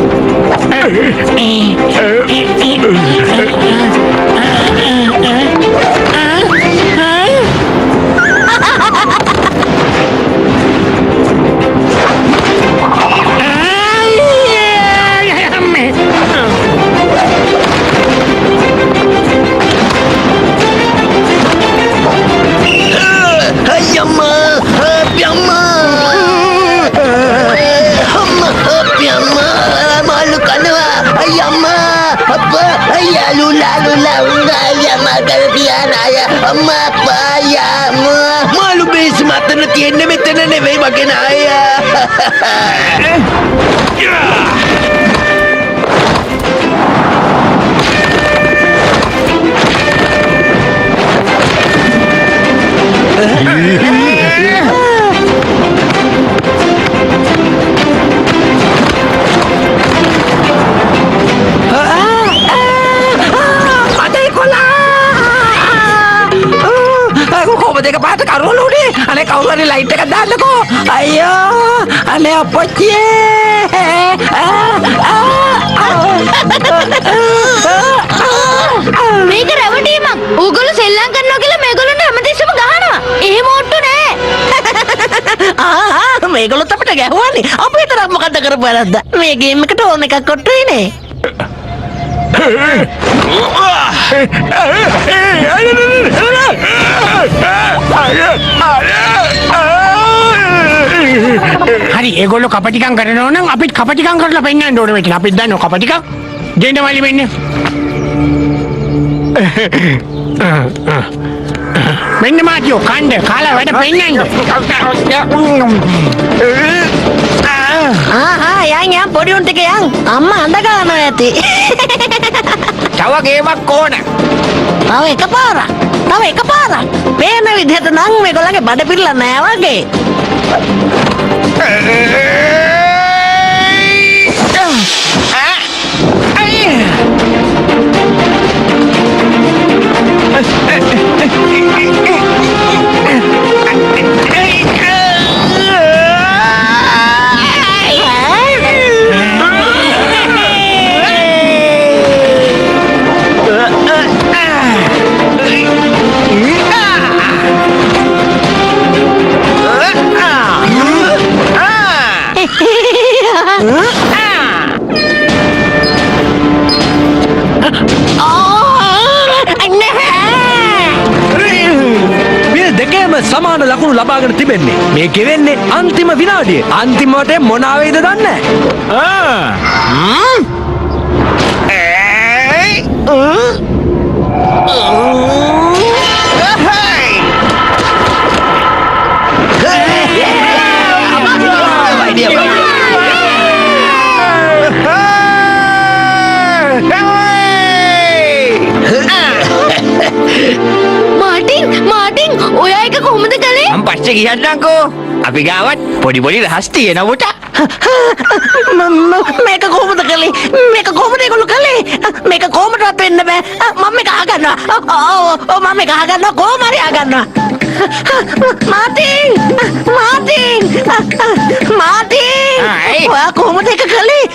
Malu bes mata na tienda metan na never makin ayah. දෙක පාට කරුවල උනේ. අනේ කවුරු හරි ලයිට් එකක් දාන්නකෝ. අයියෝ අනේ අපච්චියේ. මේක රැවටීමක්. ඕගොල්ලෝ සෙල්ලම් කරනවා කියලා මේගොල්ලන්ට හැමතිස්සෙම ගහනවා. එහෙම ඔට්ටු නෑ. මේගොල්ලොත් අපිට ගැහුවානේ. අපි විතරක් මොකද්ද කරපු වැරද්ද? මේ ගේම් එකට ඕන එකක් කොට්ටුයිනේ. හරි ඒගොල්ලෝ කපටිකම් කරනවා නම් අපිත් කපටිකම් කරලා පෙන්නන්න ඕනේ මෙතන. අපිත් දන්නවා කපටිකම්. දෙන්න වලි මෙන්න. මෙන්න මාතියෝ කණ්ඩ කාලා වැඩ පෙන්නන්න. යන් පොඩි උන්ට එක යන් අම්මා අඳ ගන්නවා ඇති. තව ගේමක් ඕන. තව එකපාරක්. පේන විදිහට නම් මේගොල්ලන්ගේ බඩ පිරලා නෑ වගේ. මේ දෙකේම සමාන ලකුණු ලබාගෙන තිබෙන්නේ. මේ ගෙවෙන්නේ අන්තිම විනාඩියේ. අන්තිමට මොනවා වේද දන්නේ මාටින් ඔයා එක කොහොමද කළේ? මම පස්සේ කියන්නම්කෝ. අපි ගාවත් පොඩි රහස් තියෙනවට. මේක කොහොමද කළේ? මේක කොහොමද ඒගොල්ලෝ කළේ? මේක කොහොමදවත් වෙන්න බෑ. මම මේක අහගන්නවා. ඔව් මම මේක අහගන්නවා. කොහොම හරි අහගන්නවා. මාටින්! ඔයා කොහොමද ඒක කළේ?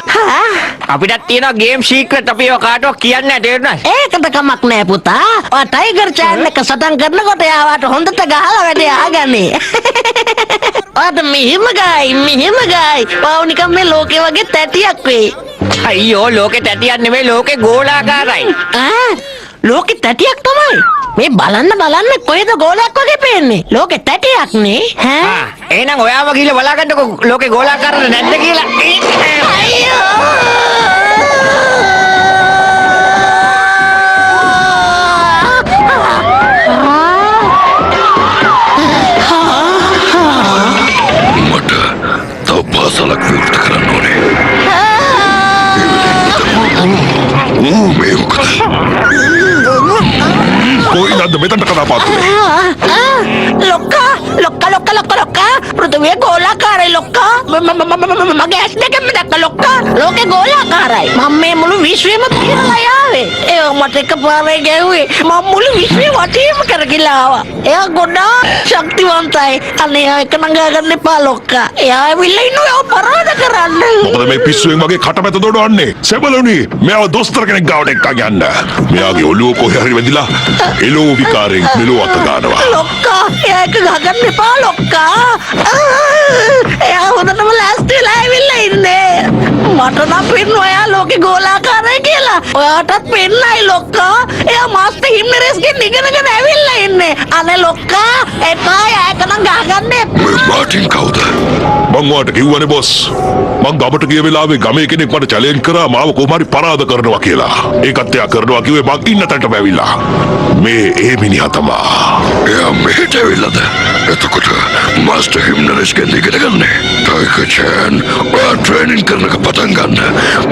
අපිටත් තියෙනවා ගේම් සීක්‍රට් අපි ඔය කාටවත් කියන්නේ නැහැ තේරුණාද? ඒකට කමක් නෑ පුතා. ඔය ටයිගර් චෑනල් එක සටන් කරනකොට යාවට හොඳට ගහලා වැඩේ ආගන්නේ. ඔයාට මෙහෙම ගයි. ඔයා නිකන් මේ ලෝකේ වගේ තැටියක් වෙයි. අයියෝ ලෝකෙ තැටියක් නෙමෙයි ලෝකෙ ගෝලාකාරයි. ලෝකෙ තැටියක් තමයි. මේ බලන්න කොහෙද ගෝලයක් වගේ පේන්නේ? ලෝකෙ තැටියක් නේ. එහෙනම් ඔයාම ගිහලා බලාගන්නකො ලෝකෙ ගෝලාකාරද නැද්ද කියලා. මට තව පාසලක් විවෘත කරන්න ඕනේ. මේ මොකද? කොයින්ද මෙතනට කතාපාතුනේ? ලොක්කා පෘථිවිය ගෝලාකාරයි ලොක්කා. මගේ ඇස් දෙකෙන්ම දැක්ක ලොක්කා. ලෝකේ ගෝලාකාරයි. මම මේ මුළු විශ්වෙම පිරලා යාවේ. ඒ මට එකපාරේ ගැහුවේ. මම මුළු විශ්වේ වටේම කරගිලා ආවා. එයා ගොඩාක් ශක්තිවන්තයි. අනේ ඒක නංගාගන්න එපා ලොක්කා. එයා ඇවිල්ලා ඉන්නවා පරාද කරන්න. මොකද මේ පිස්සුවෙන් වගේ කටමැත දොඩවන්නේ? සෙබළුනි, මෙයාව දොස්තර කෙනෙක් ගාවට එක්කන් යන්න. මෙයාගේ ඔළුව කොහේ හරි වැදිලා එළෝ විකාරයෙන් මෙලෝ අත ගන්නවා. ලොක්කා ඒක ගහගන්න එපා ලොක්කා. එයා හොඳටම ලෑස්ති වෙලා ඇවිල්ලා ඉන්නේ. මට නම් පෙන්නවා එයා ලෝකේ ගෝලාකාරයි කියලා. ඔයාටත් පෙන්නයි ලොක්කා. එයා මාස්ටර් හිම්නරේස්ගෙන් ඉගෙනගෙන ඇවිල්ලා ඉන්නේ. අනේ ලොක්කා එපා ඒක නම් ගහගන්න එපා. මාටින් කවුද? මං ඔයාට කිව්වනේ බොස්. මං ගමට ගිය වෙලාවේ ගමේ කෙනෙක් මට චැලෙන්ජ් කරා මාව කොහොම හරි පරාද කරනවා කියලා. ඒකත් එයා කරනවා කිව්වේ මං ඉන්න තැනටම ඇවිල්ලා. මේ ඒ මිනිහා තමා. එයා මෙහෙට ඇවිල්ලාද? එතකොට මාස්ටර් හිම්නරේස්ගෙන් ඉගෙන ගන්න. ටයිගර් චෑන් ඔයා ට්‍රේනින් කරනක පටන් ගන්න.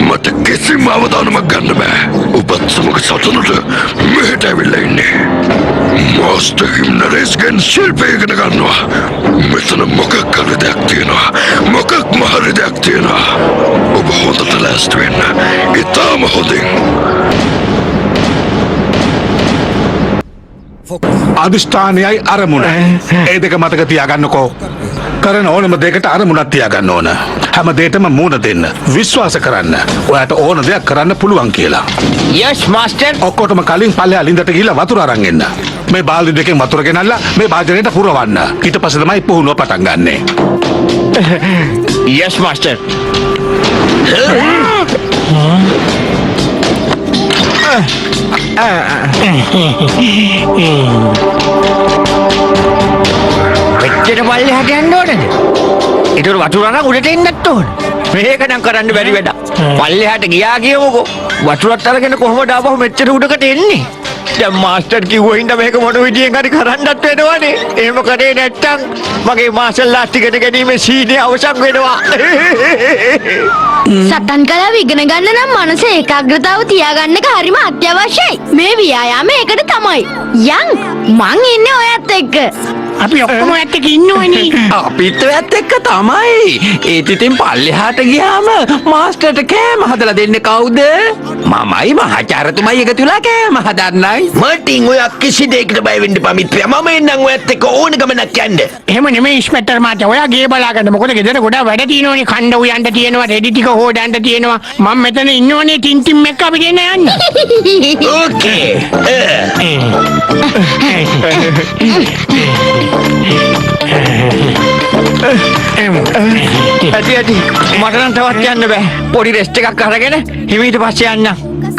මට කිසිම අවධානමක් ගන්න බෑ. ඔබත් සමග සතුටුට මෙහෙට ඇවිල්ලා ඉන්නේ. මාස්ටර් හිම්නරේස්ගෙන් ශිල්පය ඉගෙන ගන්නවා. මෙතන මොකක් හරි දෙයක් තියෙනවා. මොකක්ම හරි දෙයක් තියෙනවා. ඔබ හොඳට ලෑස්ති වෙන්න. ඉතාම හොඳින්. අධිෂ්ඨානයයි අරමුණ. ඒ දෙක මතක තියාගන්නකෝ. කරන ඕනම දෙයකට අරමුණක් තියාගන්න ඕන. හැම දෙයකටම මූණ දෙන්න. විශ්වාස කරන්න. ඔයාට ඕන දෙයක් කරන්න පුළුවන් කියලා. යස් මාස්ටර්. ඔක්කොටම කලින් පල්ලෙහා ළිඳට ගිහිල්ලා වතුර අරන් එන්න. මේ බාල්දි දෙකෙන් වතුර ගෙනල්ලා මේ භාජනයට පුරවන්න. ඊට පස්සේ තමයි පුහුණුව පටන් ගන්නෙ. යස් මාස්ටර්. මෙච්චර පල්ලෙහාට යන්න ඕනද? ඒතර වතුර අරන් උඩට එන්නත් ඕන. මේක නම් කරන්න බැරි වැඩක්. පල්ලෙහාට ගියා කියමුකෝ. වතුරත් අරගෙන කොහොමද ආපහු මෙච්චර උඩකට එන්නේ? දැන් මාස්ටර් කිව්ව හින්දා මේක මොන විදියෙන් හරි කරන්නත් වෙනවනේ. එහෙම කරේ නැත්තම් මගේ මාෂල් ලාස්ට් ඉගෙන ගැනීමේ සීනේ අවසන් වෙනවා. සටන් කලාව ඉගෙන ගන්න නම් මනස ඒකාග්‍රතාව තියාගන්න එක හරිම අත්‍යවශ්‍යයි. මේ ව්‍යායාම ඒකට තමයි. යන් මං ඉන්නේ ඔයත් එක්ක. අපි ඔක්කොම ඇත්ත එක්ක ඉන්නවනේ. අපිත් ඔයත් එක්ක තමයි. ඒත් ඉතින් පල්ලෙහාට ගියාම මාස්ටර්ට කෑම හදලා දෙන්නේ කවුද? මමයි මහාචාර්යතුමයි එකතු වෙලා කෑම හදන්නයි. මටින් ඔය කිසි දෙයකට බය වෙන්න එපා මිත්‍රයා. මම එන්නම් ඔයත් එක්ක ඕන ගමනක් යන්න. එහෙම නෙමෙයි ඉන්ස්පෙක්ටර් මහත්තයා. ඔයා ගේ බලාගන්න. මොකද ගෙදර ගොඩාක් වැඩ තියෙනවනේ. කණ්ඩ උයන්ට තියෙනවා, රෙදි ටික හොදන්න තියෙනවා. මම මෙතන ඉන්නවනේ ටින් ටින් එක්ක අපි දෙන්න යන්න. ඕකේ. ඇති මට නම් තවත් යන්න බෑ. පොඩි රෙස්ට් එකක් අරගෙන හිමීට පස්සේ යන්න.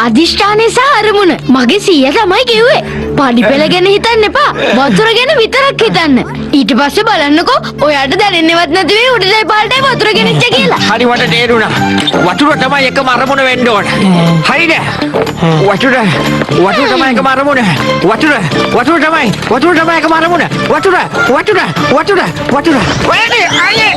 අදිෂ්ඨානේ සහ අරමුණ මගේ සීයා තමයි කිව්වේ. පඩි පෙළ ගැන හිතන්න එපා. වතුර ගැන විතරක් හිතන්න. ඊට පස්සේ බලන්නකෝ ඔයාට දැනෙන්නේවත් නැති වෙයි උඩටයි පහළටයි වතුර ගෙනිච්ච කියලා. හරි මට තේරුණා. වතුර තමයි එකම අරමුණ වෙන්න ඕන. හරිද? වතුර තමයි එකම අරමුණ. වතුර තමයි එකම අරමුණ. වතුර. වැඩි අයියේ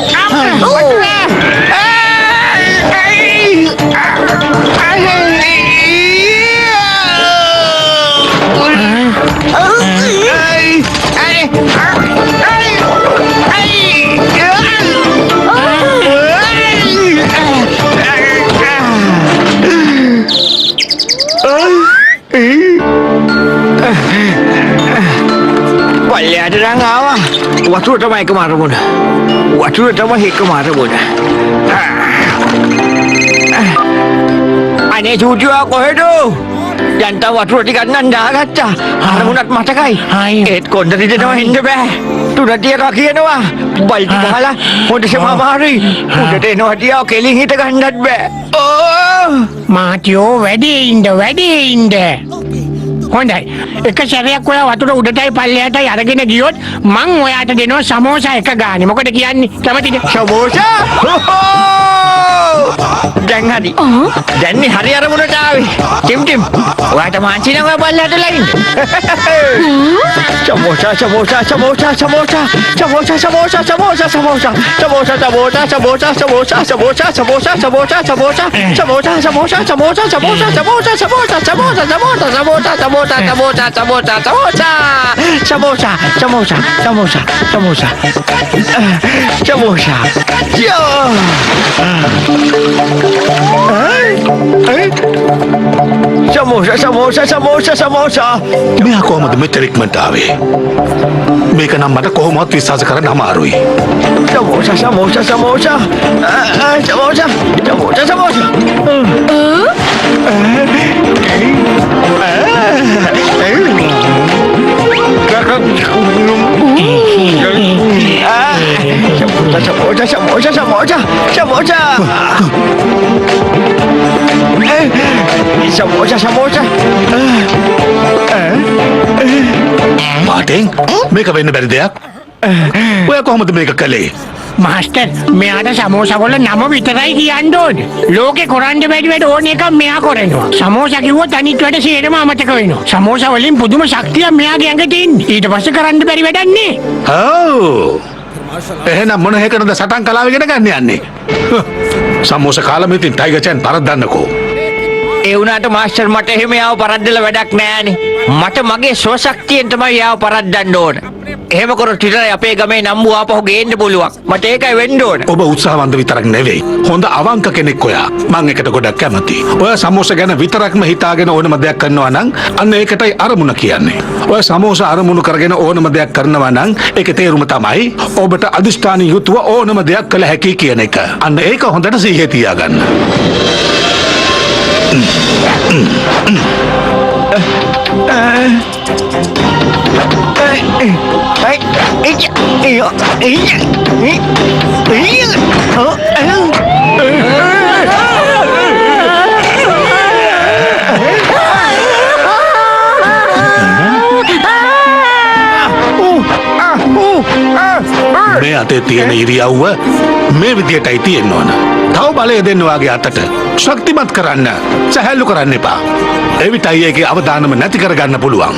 පල්ලෙහාට නම් ආවා. වතුර තමයි එකම අරමුණ. අනේ චූටියා කොහෙද? යන්ට වතුර ටිකක් නම් දාගත්තා. අරමුණත් මතකයි. ඒත් කොණ්ඩ රිදෙනවා හින්ද බෑ. තුන තියනවා කියනවා. බල්ටි ගහලා හොඳටම අමාරුයි. උඩට එනවා තියා කෙලින් හිට ගන්නත් බෑ. මාටියෝ වැඩේ ඉන්න. හොඳයි. එක සැරයක් ඔයා වතුර උඩටයි පල්ලෙහාටයි අරගෙන ගියොත් මං ඔයාට දෙනවා සමෝසා එක ගානේ. මොකද කියන්නේ? කැමතිද? සමෝසා? දැන් හරි අරමුණට ආවේ. ටිම් ඔයාට මාංචි නම් ඔය පල්ලෙහාට ලයින්. සමෝසා මෙයා කොහොමද මෙච්චර ඉක්මනට ආවේ? මේක නම් මට කොහොමවත් විශ්වාස කරන්න අමාරුයි. පාටෙන් මේක වෙන්න බැරි දෙයක්. ඔය කොහොමද මේක කළේ? මාස්ටර් මෙයාට සමෝසා වල නම විතරයි කියන්න ඕනේ. ලෝකේ කරන්න බැරි වැඩ ඕන එකක් මෙයා කරනවා. සමෝසා කිව්වොත් අනිත් වැඩ සියරම අමතක වෙනවා. සමෝසා වලින් පුදුම ශක්තියක් මෙයාගේ ඇඟට ඉන්නේ. ඊට පස්සේ කරන්න බැරි වැඩක් නේ. එහෙනම් මොන හේකනද සටන් කලාව ඉගෙන ගන්න යන්නේ? සමෝසා කාලා මෙතින් ටයිගර් චෑන් පරද්දන්නකෝ. ඒ වුණාට මාස්ටර් මට එහෙම යාව පරද්දලා වැඩක් නෑනේ. මට මගේ ස්වශක්තියෙන් තමයි යාව පරද්දන්න ඕන. එහෙම කරොත් විතරයි අපේ ගමේ නම්බු ආපහු ගේන්න පුළුවන්. මට ඒකයි වෙන්න ඕන. ඔබ උත්සාහවන්ත විතරක් නෙවෙයි. හොඳ අවංක කෙනෙක් ඔයා. මං එකට ගොඩක් කැමතියි. ඔය සමෝසා ගැන විතරක්ම හිතාගෙන ඕනම දෙයක් කරනවා නම් අන්න ඒකටයි අරමුණ කියන්නේ. ඔය සමෝසා අරමුණු කරගෙන ඕනම දෙයක් කරනවා නම් ඒකේ තේරුම තමයි ඔබට අදිෂ්ඨාන යුතුව ඕනම දෙයක් කළ හැකි කියන එක. අන්න ඒක හොඳට සිහිය තියාගන්න. මේ අතේ තියෙන ඉරියව්ව මේ විදියටයි තියෙන්න ඕන. තව බලය දෙන්න වාගේ අතට ශක්තිමත් කරන්න, සැහැල්ලු කරන්න එපා. එවිටයි ඒකේ අවදානම නැති කරගන්න පුළුවන්.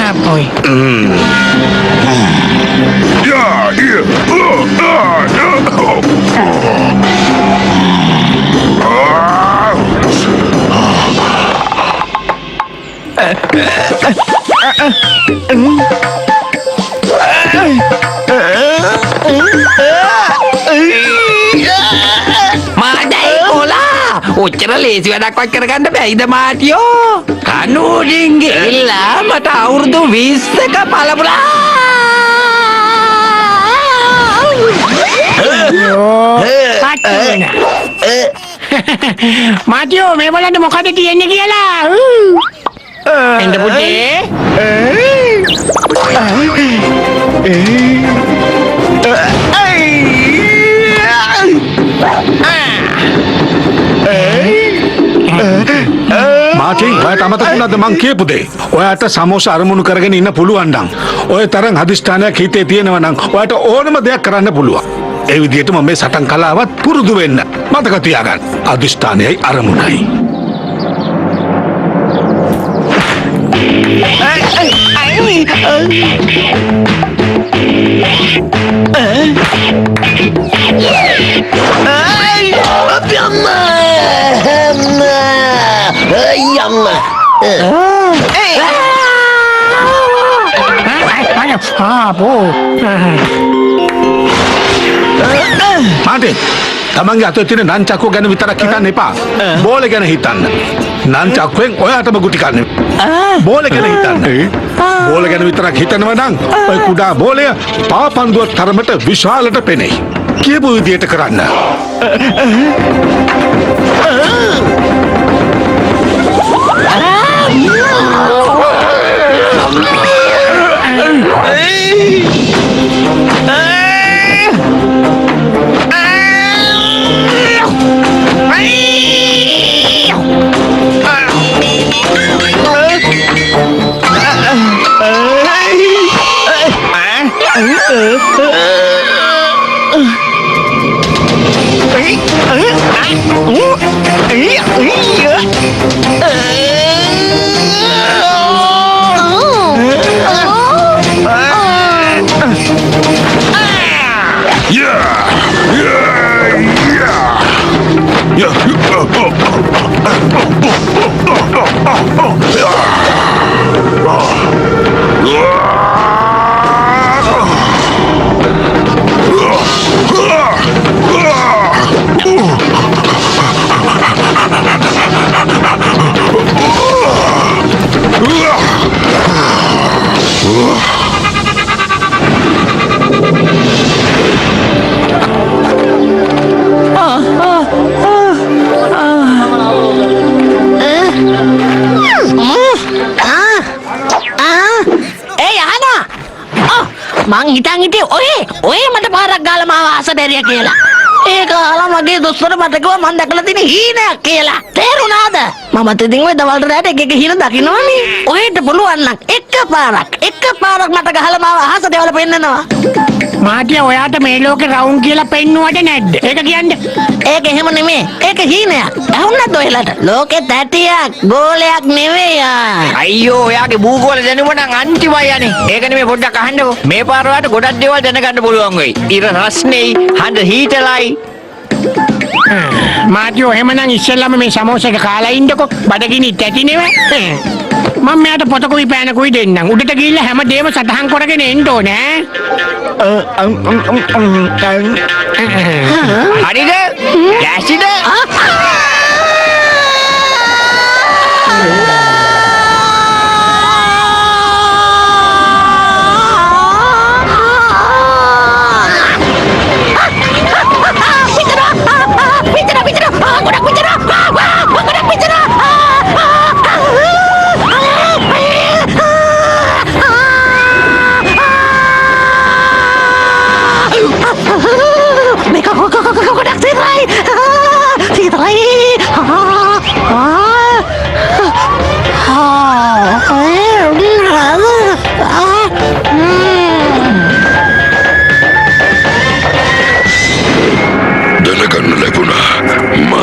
Apoy. Ya, ya. මාදයි කොලා ඔච්චර ලේසි වැඩක්වත් කරගන්න බැයිද මාටියෝ කනුඩින් ගිහිල්ලා මට අවුරුදු 20ක පළපුලා පට්ටුන. මාටියෝ මේ බලන්න මොකද තියෙන්නේ කියලා. එන්න පුතේ. මාටින් ඔයාට අමතක වුණාද මං කියපු දේ? ඔයාට සමෝසා අරමුණු කරගෙන ඉන්න පුළුවන් නම් ඔය තරම් අදිෂ්ඨානයක් හිතේ තියෙනවා නම් ඔයාට ඕනම දෙයක් කරන්න පුළුවන්. ඒ විදිහටම මේ සටන් කලාවත් පුරුදු වෙන්න. මතක තියාගන්න. අදිෂ්ඨානයයි අරමුණයි. මාටින් තමන්ගේ අතේ තියෙන නන්චක්කුව ගැන විතරක් හිතන්න එපා. බෝලේ ගැන හිතන්න. නන්චක්කුවෙන් ඔයාටම ගුටි කන්න. බෝලේ ගැන හිතන්න. බෝලේ ගැන විතරක් හිතනවා නම් ඔය කුඩා බෝලය පාපන්දුව තරමට විශාලට පෙනෙයි. කියපු විදියට කරන්න. මං හිතන් හිටියේ ඔය මට පාරක් ගාලා මාව අසබැරිය කියලා. ඒක අහලා මගේ දොස්තර මට කිව්වා මං දැකලා තියෙන හීනයක් කියලා. තේරුණාද? මම ඉතින් ඔය දවල් රැට එක හීන දකින්නවනේ. ඔහෙට පුළුවන් නම් එකපාරක් මට ගහලා මාව අහස දෙවල පෙන්නනවා. මාටියා ඔයාට මේ ලෝකේ රවුම් කියලා පෙන්නුවට නැද්ද? ඒක කියන්නේ. ඒක එහෙම නෙමෙයි. ඒක හීනයක්. ඇහුණාද ඔයලට? ලෝකෙ තැටියක් ගෝලයක් නෙවෙයි. අයියෝ ඔයාගේ භූගෝල දැනුම නම් අන්තිමයි යන්නේ ඒක නෙමෙයි පොඩ්ඩක් අහන්නකෝ මේ පාරවට ගොඩක් දේවල් දැනගන්න පුළුවන් වෙයි ඉර රස්නේ හඳ හීතලයි මාටියෝ එහෙමනම් ඉස්සෙල්ලාම මේ සමෝසෙක කාලා ඉන්නකෝ බඩගිනි තැටි නෙවෙයි. මම මෙයාට පොතකුයි පෑනකුයි දෙන්නම්. උඩට ගිහිල්ලා හැමදේම සටහන් කරගෙන එන්න ඕනේ. හරිද? ලෑස්තිද?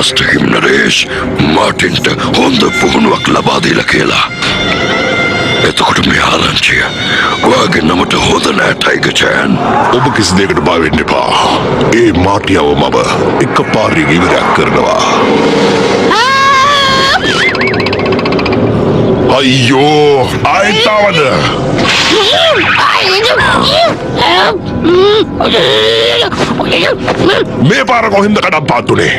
මාස්ටර් හිම්නරේෂ් මාටින්ට හොඳ පුහුණුවක් ලබා දීලා කියලා. එතකොට මේ ආරංචිය ඔයාගේ නමට හොඳ නෑ ටයිගර් චෑන්. ඔබ කිසි දෙයකට බය වෙන්න එපා. ඒ මාටියව මම එකපාරේ ඉවරයක් කරනවා. අයියෝ ආයිතාවද මේ පාර කොහෙන්ද කඩම් පාත්තුනේ?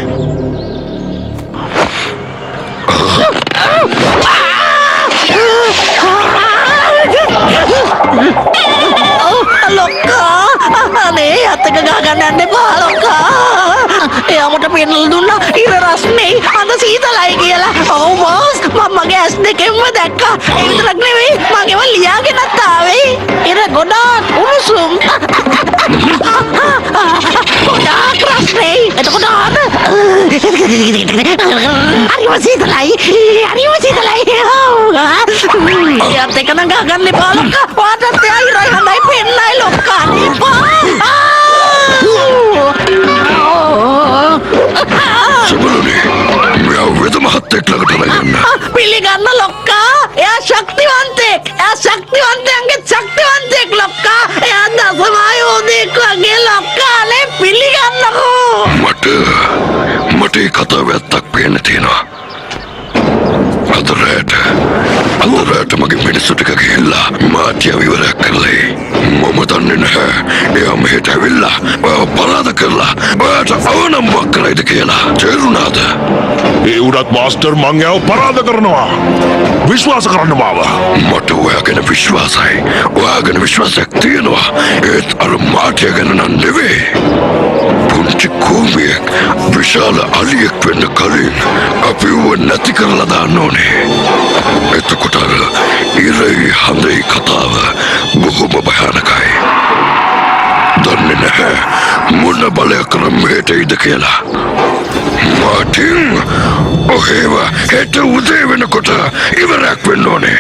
ලොක්කා අනේ අතක ගාගන්න යන්න එපා ලොක්කා. එයාමට පෙන්නලා දුන්නා ඉර රස්නේ අද සීතලයි කියලා. ඔව් බෝස් මම මගේ ඇස් දෙකෙන්ම දැක්කා. ඒ විතරක් නෙවෙයි මගේම ලියාගෙනත් ආවේ. ඉර ගොඩාක් උණුසුම්. ගොඩාක් රස්නේ. එතකොට ආද හරිම සීතලයි. හරිම සීතලයි. එයාත් එක නම් ගාගන්න එපා ලොක්කා. වාටත් එයා ඉරයි හොඳයි පෙන්නයි ලොක්කා. සබලුනේ මෙයා වෙද මහත්තයෙක් ළඟට අරගෙන පිළිගන්න ලොක්කා. එයා ශක්තිවන්තයෙක්. එයා ශක්තිවන්තයන්ගේ ශක්තිවන්තයෙක් ලොක්කා. එයා දසමායෝධයෙක් වගේ ලොක්කානේ පිළිගන්නකෝ. මට ඒ කතාව ඇත්තක් පේන්න තියෙනවා. අද රෑට මගේ මිනිස්සු ටික ගිහිල්ලා මාටියව ඉවරයක් කරලා මම දන්නේ නැහැ එයා මෙහෙට ඇවිල්ලා ඔයාව පරාද කරලා ඔයාට අවනම්බුවක් කරයිද කියලා. තේරුණාද? ඒ උඩත් මාස්ටර් මං එයාව පරාද කරනවා. විශ්වාස කරන්න මාව. මට ඔයා ගැන විශ්වාසයි. ඔයා ගැන විශ්වාසයක් තියෙනවා. ඒත් අර මාටිය ගැන නම් නෙවෙයි. පුංචි කූමියෙක් විශාල අලියෙක් වෙන්න කලින් අපි ඌව නැති කරලා දාන්න ඕනේ. එතකොට අර ඉරයි හඳයි කතාව බොහොම භයානකයි. දන්නේ නැහැ මොන බලයක් කරන් මෙහෙට එයිද කියලා. මාටින් ඔහෙව හෙට උදේ වෙනකොට ඉවරයක් වෙන්න ඕනේ.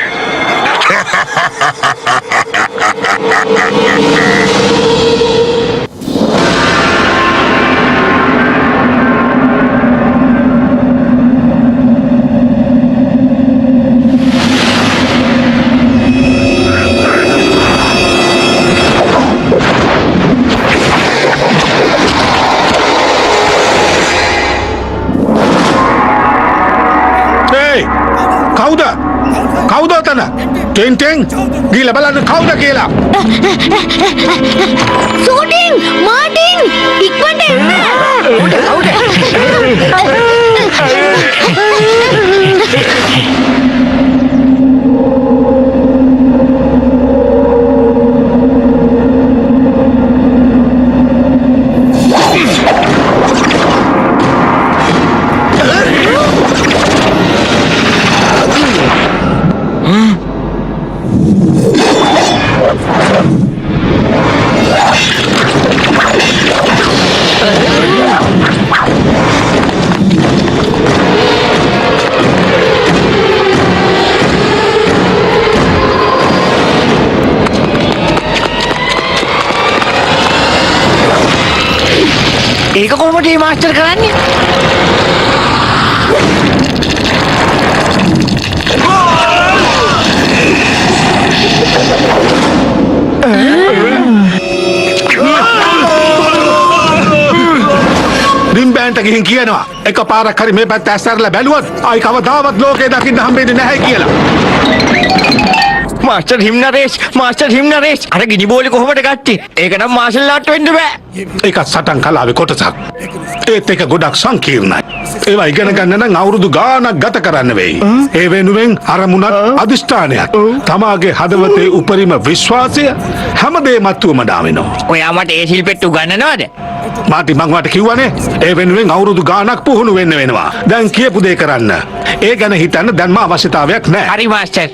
කවුද ඔතන? ටෙන් ගිහලා බලන්න කවුද කියලා. සූටින් මාටින් ඉක්මනට එන්න. ඒක කොහොමද මේ මාස්ටර් කරන්නේ? ඩිම්බෑන්ට ගිහින් කියනවා එක පාරක් හරි මේ පැත්ත ඇස්සරලා බැලුවොත් ආයි කවදාවත් ලෝකේ දකින්න හම්බෙන්නේ නැහැ කියලා. මාස්ටර් හිම්නරේෂ් අර ගිනි බෝලේ කොහොමද ගත්තේ? ඒක නම් මාෂල් ආර්ට් වෙන්න බෑ. ඒක සටන් කලාවේ කොටසක්. ඒත් ඒක ගොඩක් සංකීර්ණයි. ඒවා ඉගෙන ගන්න නම් අවුරුදු ගාණක් ගත කරන්න වෙයි. ඒ වෙනුවෙන් අරමුණක් අදිෂ්ඨානයක්. තමාගේ හදවතේ උපරිම විශ්වාසය හැමදේම අත්වමඩා වෙනවා. ඔයා මට ඒ ශිල්පෙට උගන්වනවද? මාටි මං වට කිව්වනේ ඒ වෙනුවෙන් අවුරුදු ගාණක් පුහුණු වෙන්න වෙනවා. දැන් කියපු දේ කරන්න. ඒ ගැන හිතන්න දැන්ම අවශ්‍යතාවයක් නැහැ. හරි මාස්ටර්.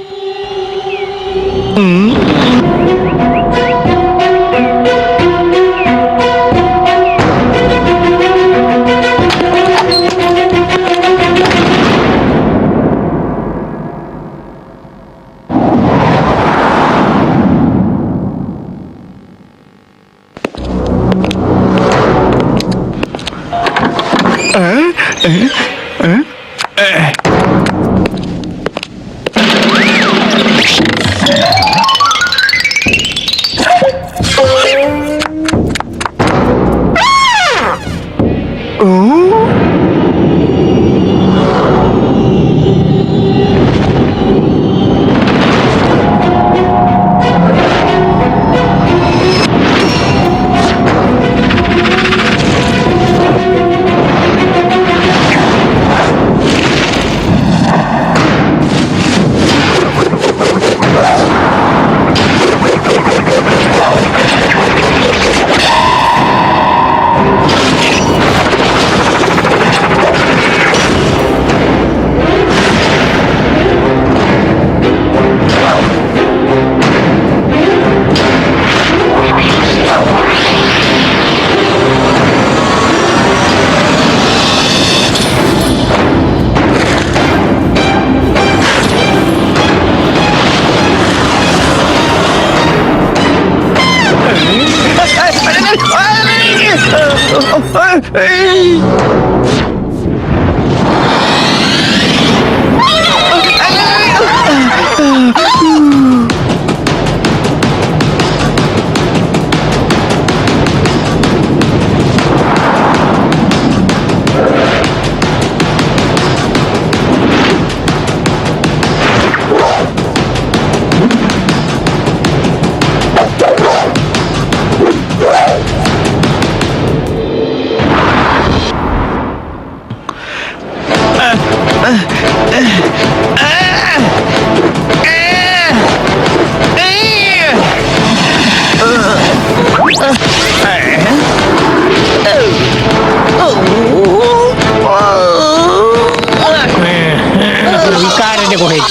විකාරද කොහෙද?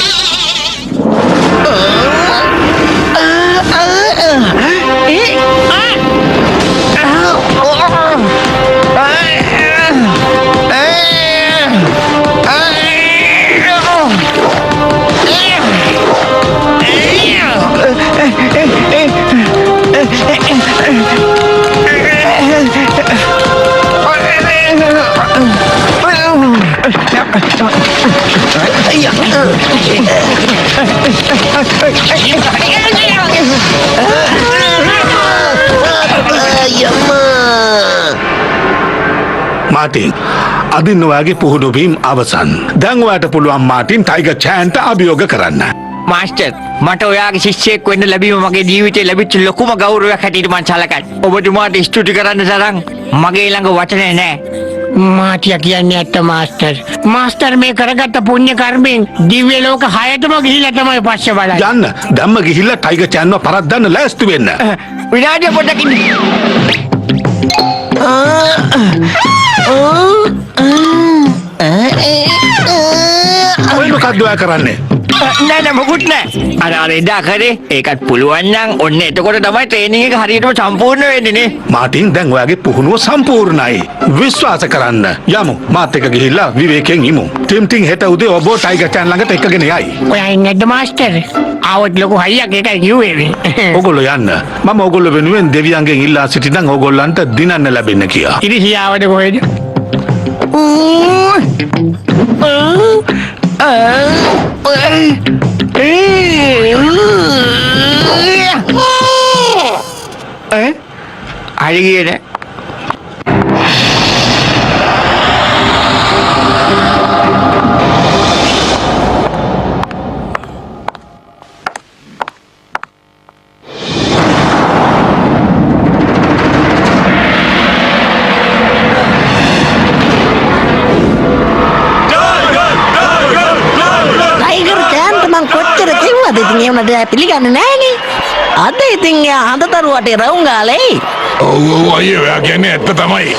මාටින් අදින්න ඔයාගේ පුහුණුවීම් අවසන්. දැන් ඔයාට පුළුවන් මාටින් ටයිගර් චෑන්ට අභියෝග කරන්න. මාස්ටර් මට ඔයාගේ ශිෂ්‍යයෙක් වෙන්න ලැබීම මගේ ජීවිතේ ලැබිච්ච ලොකුම ගෞරවයක් හැටියට මම සැලකයි. ඔබතුමාට ස්තුති කරන්න තරම් මගේ ළඟ වචනේ නැහැ. මාටියා කියන්නේ ඇත්ත මාස්ටර්. මාස්ටර් මේ කරගත්ත පුණ්‍ය කර්මෙන් දිව්‍ය ලෝක 6ටම ගිහිල්ලා තමයි පස්සේ බලන්නේ. යන්න දැම්ම ගිහිල්ලා ටයිගර් චෑන්ව පරද්දන්න ලෑස්ති වෙන්න. විනාඩිය පොඩ්ඩක් ඉන්න. ඔය මොකක්ද ඔයා කරන්නේ? නෑ මොකුත් නෑ. අර එදා කරේ ඒකත් පුළුවන් නම් ඔන්න එතකොට තමයි ට්‍රේනින් එක හරියටම සම්පූර්ණ වෙන්නේ නේ. මාටින් දැන් ඔයාගේ පුහුණුව සම්පූර්ණයි. විශ්වාස කරන්න. යමු මාත් එක්ක ගිහිල්ලා විවේකයෙන් ඉමු. ටිම් හෙට උදේ ඔබ ටයිගර් චෑන් ළඟට එක්කගෙන යයි. ඔයා ඉන්නේ නැද්ද මාස්ටර්? ආවොත් ලොකු හයියක් ඒකයි කිව්වේ. ඔගොල්ලෝ යන්න. මම ඔගොල්ලෝ වෙනුවෙන් දෙවියන්ගෙන් ඉල්ලා සිටිනම් ඔගොල්ලන්ට දිනන්න ලැබෙන්න කියලා. ඉරිසියාවද කොහෙද? හරි ගියේ නෑ. පිළිගන්නේ නෑනේ. අද ඉතින් හඳතරුවට රවුම් ගාලේ. ඔව් අයියෝ ඔයා කියන්නේ ඇත්ත තමයි.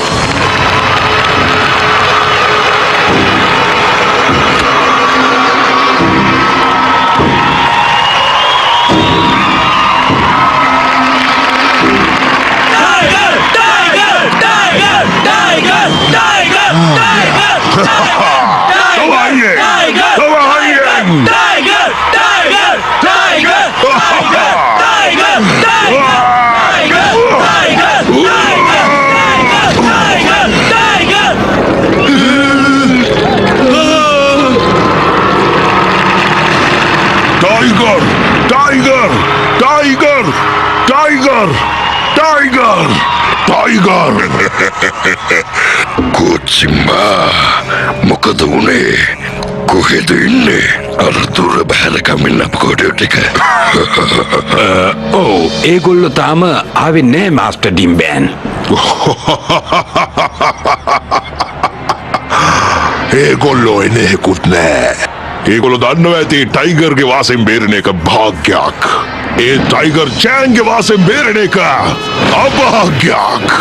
Tiger! Tiger! Tiger! Tiger! Tiger! Tiger! Kutsima, මොකද උනේ? කොහෙද ඉන්නේ? අර දුර බහැර කමින් අපකොට ටික. ඕ ඒගොල්ලෝ තාම ආවේ නෑ මාස්ටර් ඩිම්බෑන්. ඒගොල්ලෝ එනේකුත් නෑ. ඒගොල්ලෝ දන්නවා ඇති ටයිගර්ගේ වාසෙන් බේරෙන එක භාග්‍යයක්. ඒ ටයිගර් චෑන්ගේ වාසෙන් බේරෙන එක අභාග්‍යයක්.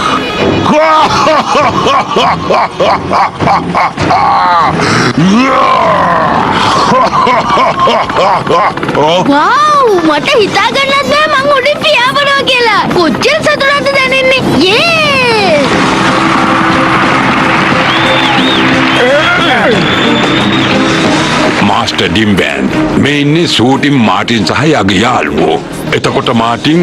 වව් මට හිතාගන්නත් බෑ මං උඩින් පියාඹනවා කියලා. කොච්චර සතුටක්ද දැනෙන්නේ. යේස්! මාස්ටර් ඩිම්බෑන් මේ ඉන්නේ සූටින් මාටින් සහ යගේ යාළුවෝ. එතකොට මාටින්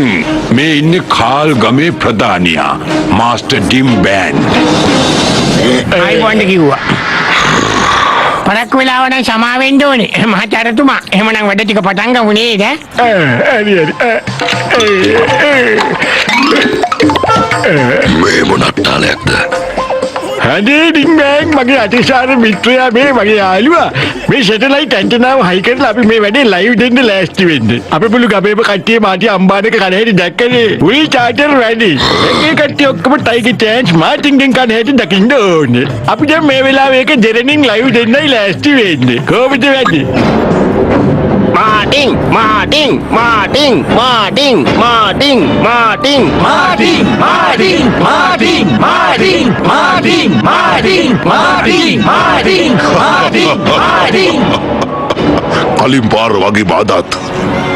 මේ ඉන්නේ කාල් ගමේ ප්‍රධානියා මාස්ටර් ඩිම්බෑන්. අයිබෝන්ඩ කිව්වා. පරක් වෙලාව නම් සමාවෙන්න ඕනේ මහාචාර්යතුමා. එහෙමනම් වැඩ ටික පටන් ගමු නේද? මේ මොනක්තාලයක්ද? හදේ ඩිම්බෑන් මගේ අතිසාර මිත්‍රයා මේ මගේ යාළුවා මේ සැටලයිට් ඇන්ටනාව හයි කරලා අපි මේ වැඩේ ලයිව් දෙන්න ලෑස්ති වෙන්න. අපේ මුළු ගමේම කට්ටිය මාටි අම්බානක කන හැටි දැක්කනේ. උයි චාටර් වැඩි. ඒ කට්ටිය ඔක්කොම ටයිගර් චෑන්ස් මාටින්ගෙන් කන හැටි දකින්න ඕනේ. අපි දැන් මේ වෙලාවේ ඒක ජෙරෙනින් ලයිව් දෙන්නයි ලෑස්ති වෙන්නේ. කොහොමද වැඩි? Martin Martin Martin Martin Martin Martin Martin Martin Martin Martin Martin Martin Martin Martin Martin Martin කලින් පාර වගේ බාදත්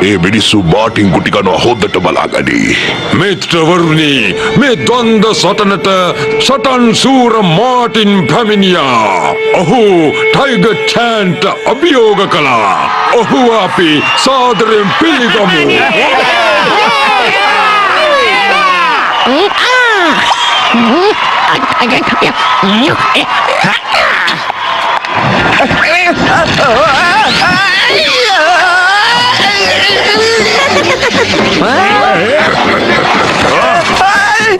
ඒ මිනිස්සු මාටින් කුටි කනවා හොද්දට බලාගනී. මිත්‍රවරුනි මේ ද්වන්ද සටනට සටන් සූර මාටින් පැමිණියා. ඔහු ටයිගර් චෑන්ට අභියෝග කළා. ඔහු අපි සාදරයෙන් පිළිගමු.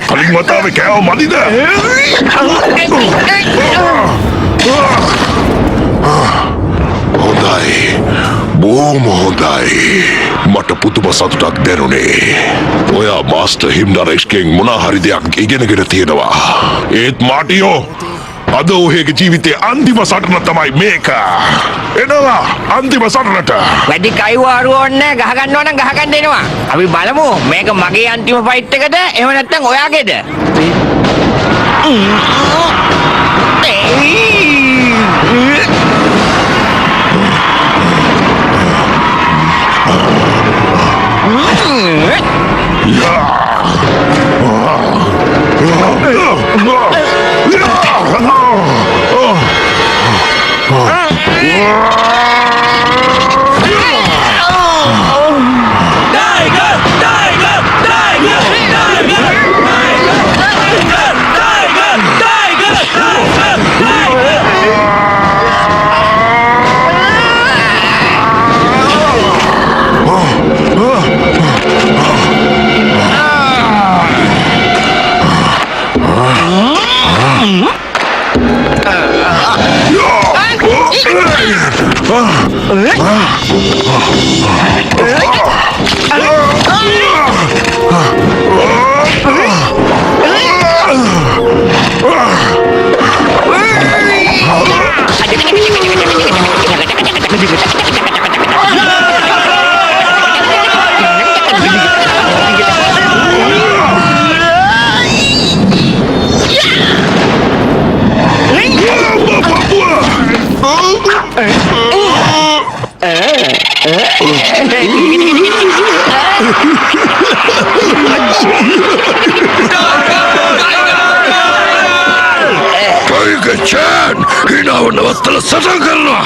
කලින් වතාවේ කෑව මදිද? හොඳයි. බොහොම හොඳයි. මට පුදුම සතුටක් දැනුනේ. ඔයා මාස්ටර් හිම්නරෙස්ගෙන් මොනා හරි දෙයක් ඉගෙනගෙන තියෙනවා. ඒත් මාටියෝ අද ඔහුගේ ජීවිතේ අන්තිම සටන තමයි මේක. එනවා අන්තිම සටනට. වැඩි කයිවාරු ඕනේ ගහගන්නවා නම් ගහගන්න දෙනවා. අපි බලමු මේක මගේ අන්තිම ෆයිට් එකද එහෙම නැත්නම් ඔයාගේද? Tiger Chan! Hinaw na watala sasangkal na!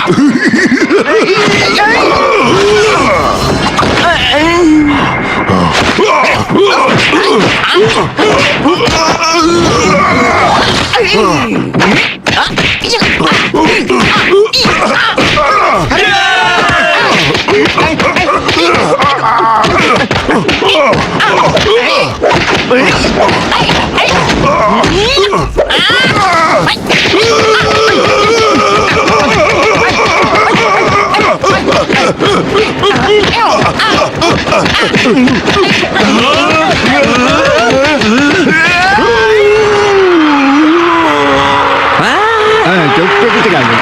kita ganggu.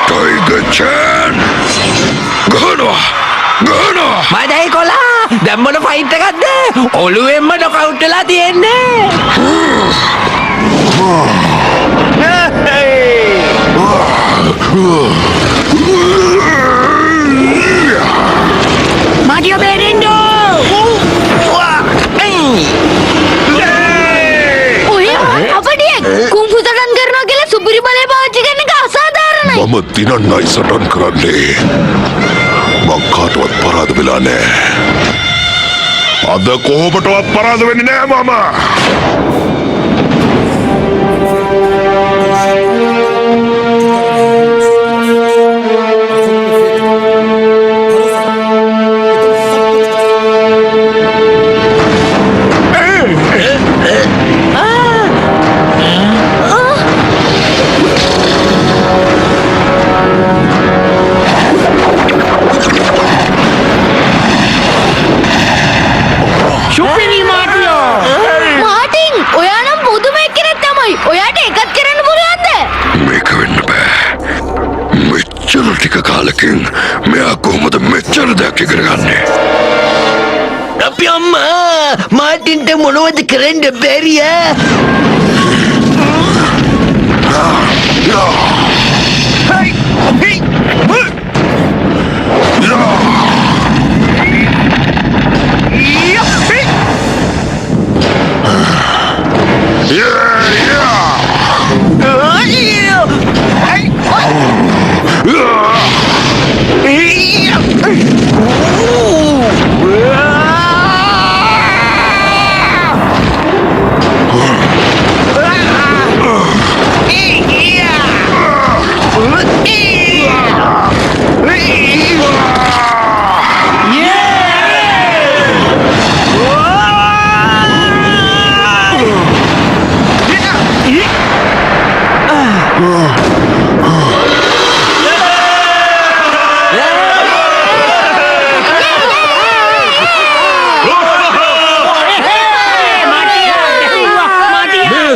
Tiger Chan ගහනවා මදයි කොලා දැම්මට ෆයිට් එකක්ද ඔළුවෙන්ම ඩොකවුට් වෙලා තියෙන්නේ Mario Berendo! ඔය අපටියක් කුම්ෆු සටන් කරනවා කියලා සුපිරි බලය පාවිච්චි කරන එක අසාධාරණයි. මම දිනන්නයි සටන් කරන්නේ මං කාටවත් පරාද වෙලා නෑ අද කොහොමටවත් පරාද වෙන්නේ නෑ මම Supiri Mario! මාටින් ඔයා නම් පුදුමෙක් කෙනෙක් තමයි. ඔයාට එකත් කරන්න පුළුවන්ද? මේක වෙන්න බෑ මෙච්චර ටික කාලෙකින් මෙයා කොහොමද මෙච්චර දෙයක් ඉගෙන ගන්නේ අපි අම්මා මාටින්ට මොනවද කරන්න බැරිය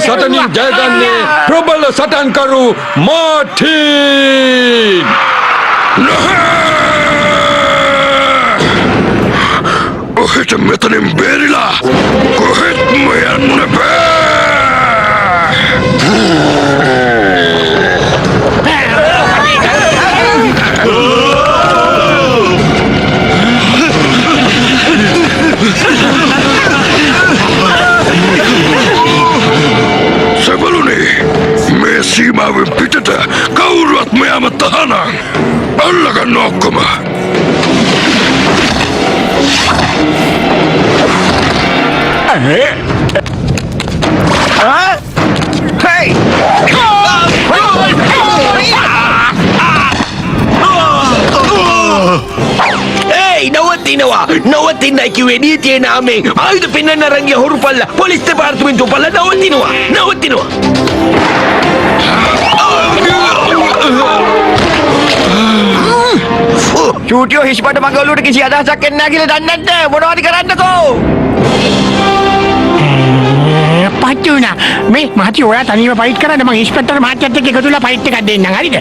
සටනින් ජයගන්නේ ප්‍රබල සටන්කරු මාටින් ඔහෙට මෙතනින් බේරිලා කොහෙත්ම යන්න බෑ සබලුනේ මේ සීමාවෙන් පිටට කවුරුවත් මෙයාම තහනම් අල්ලගන්න ඔක්කොම ඒයි නවතිනවා නවතින්නයි කිව්වේ නීතියේ නාමයෙන් ආයුධ පෙන්වන්න අරන් ගිය හොරු පල්ලා පොලිස් දෙපාර්තමේන්තුව පල්ලා නවතිනවා චූටියෝ හිස්පට මගේ ඔළුවට කිසි අදහසක් එන්නේ නැහැ කියලා දන්නේ නැද්ද මොනවද කරන්නකෝ පච්චුනා මේ මහති ඔයා තනියම ෆයිට් කරන්න මම ඉන්ස්පෙක්ටර් මහත්තයත් එක්ක එකතු වෙලා ෆයිට් එකක් දෙන්නම් හරිද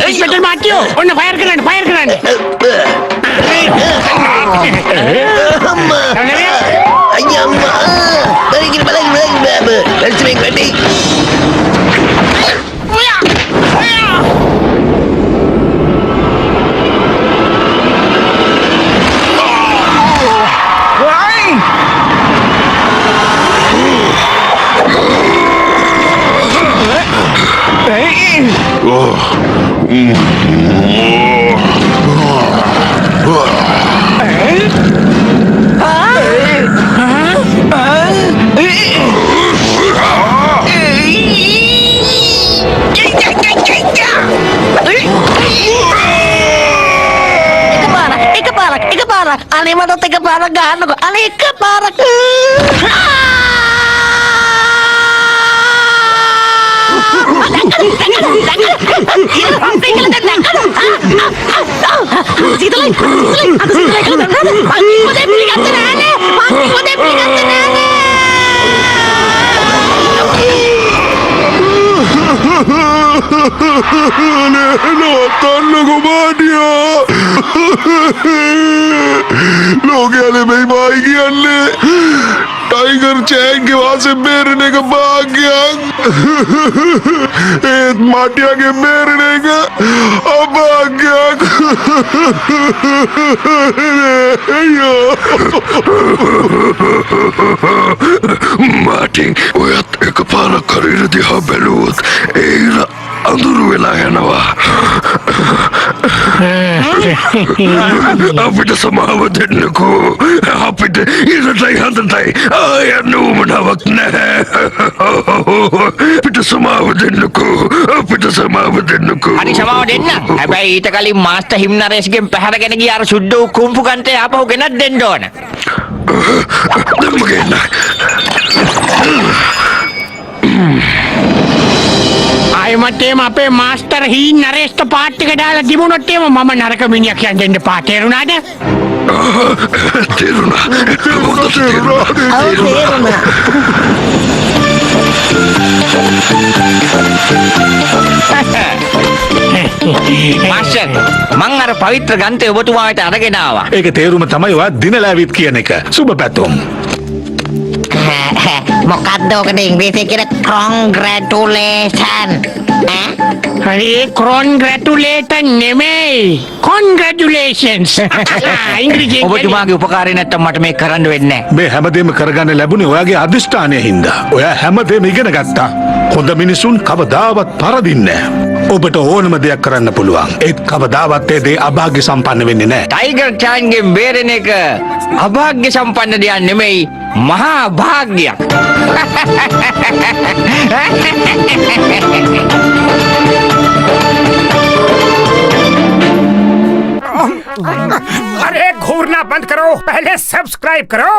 ඉන්ස්පෙක්ටර් මහත්තයෝ ඔන්න ෆයර් කරන්න අම්මා බලන්න වැල්සමෙන් වැඩි එකපාරක් අනේ මටත් එකපාරක් ගහන්නකෝ අනේ එකපාරක් නවත්තන්නකො මාටියා. ලෝකයාල මෙයි බායි කියන්නේ ටයිගර් චෑන්ගේ වාසෙන් බේරෙන එක භාග්‍යයක්. ඒත් මාටියාගේ බේරෙන එක අභාග්‍යයක්. මාටින් ඔයත් එක පාරක් කරේර දිහා බැලුවොත් ඒර අඳුරු වෙලා යනවා. අපිට සමාව දෙන්නකෝ. අපිට ඉරටයි හඳටයි ආයන්න උමනාවක් නැහැ. අපිට සමාව දෙන්නකෝ. අපිට සමාව දෙන්නකෝ. අනි සමාව දෙන්න. හැබැයි ඊට කලින් මාස්ටර් හිම්නරේස්ගෙන් පැහැරගෙන ගිය අර සුද්ද කුම්පු ගන්ටේ ආපහු ගෙනත් දෙන්න ඕන. දෙම්මගෙන්න. අයමත් එම අපේ මාස්ටර් හීන් නරේෂ්ට පාට් එක දාලා තිබුණොත් එම මම නරක මිනිහා කියන්න දෙන්න පා තේරුණාද? තේරුණා. හොඳට තේරුණා. මාස්ටර් මං අර පවිත්‍ර ගන්තේ ඔබතුමාට අරගෙන ආවා. ඒක තේරුම තමයි ඔයා දිනලාවිත් කියන එක. සුබ පැතුම්. මොකක්ද ඔකට ඉංග්‍රීසියෙන් කියන කොන්ග්‍රැටුලේෂන් හරි කොන්ග්‍රැටුලේටන් නෙමෙයි කොන්ග්‍රැටුලේෂන්ස්. ඉංග්‍රීසියෙන් ඔබතුමාගේ උපකාරය නැත්තම් මට මේක කරන්න වෙන්නේ නැහැ. මේ හැමදේම කරගන්න ලැබුණේ ඔයාගේ අදිෂ්ඨානය හින්දා. ඔයා හැමදේම ඉගෙන ගත්තා. හොඳ මිනිසුන් කවදාවත් පරදින්නේ නැහැ. ඔබට ඕනම දෙයක් කරන්න පුළුවන්. ඒත් කවදාවත් ඒ දේ අභාග්‍ය සම්පන්න වෙන්නේ නැහැ. ටයිගර් චෑන්ගෙන් බේරෙන එක අභාග්‍ය සම්පන්න දෙයක් නෙමෙයි මහා භාග්‍යයක්. अरे घूरना बंद करो, पहले सब्सक्राइब करो।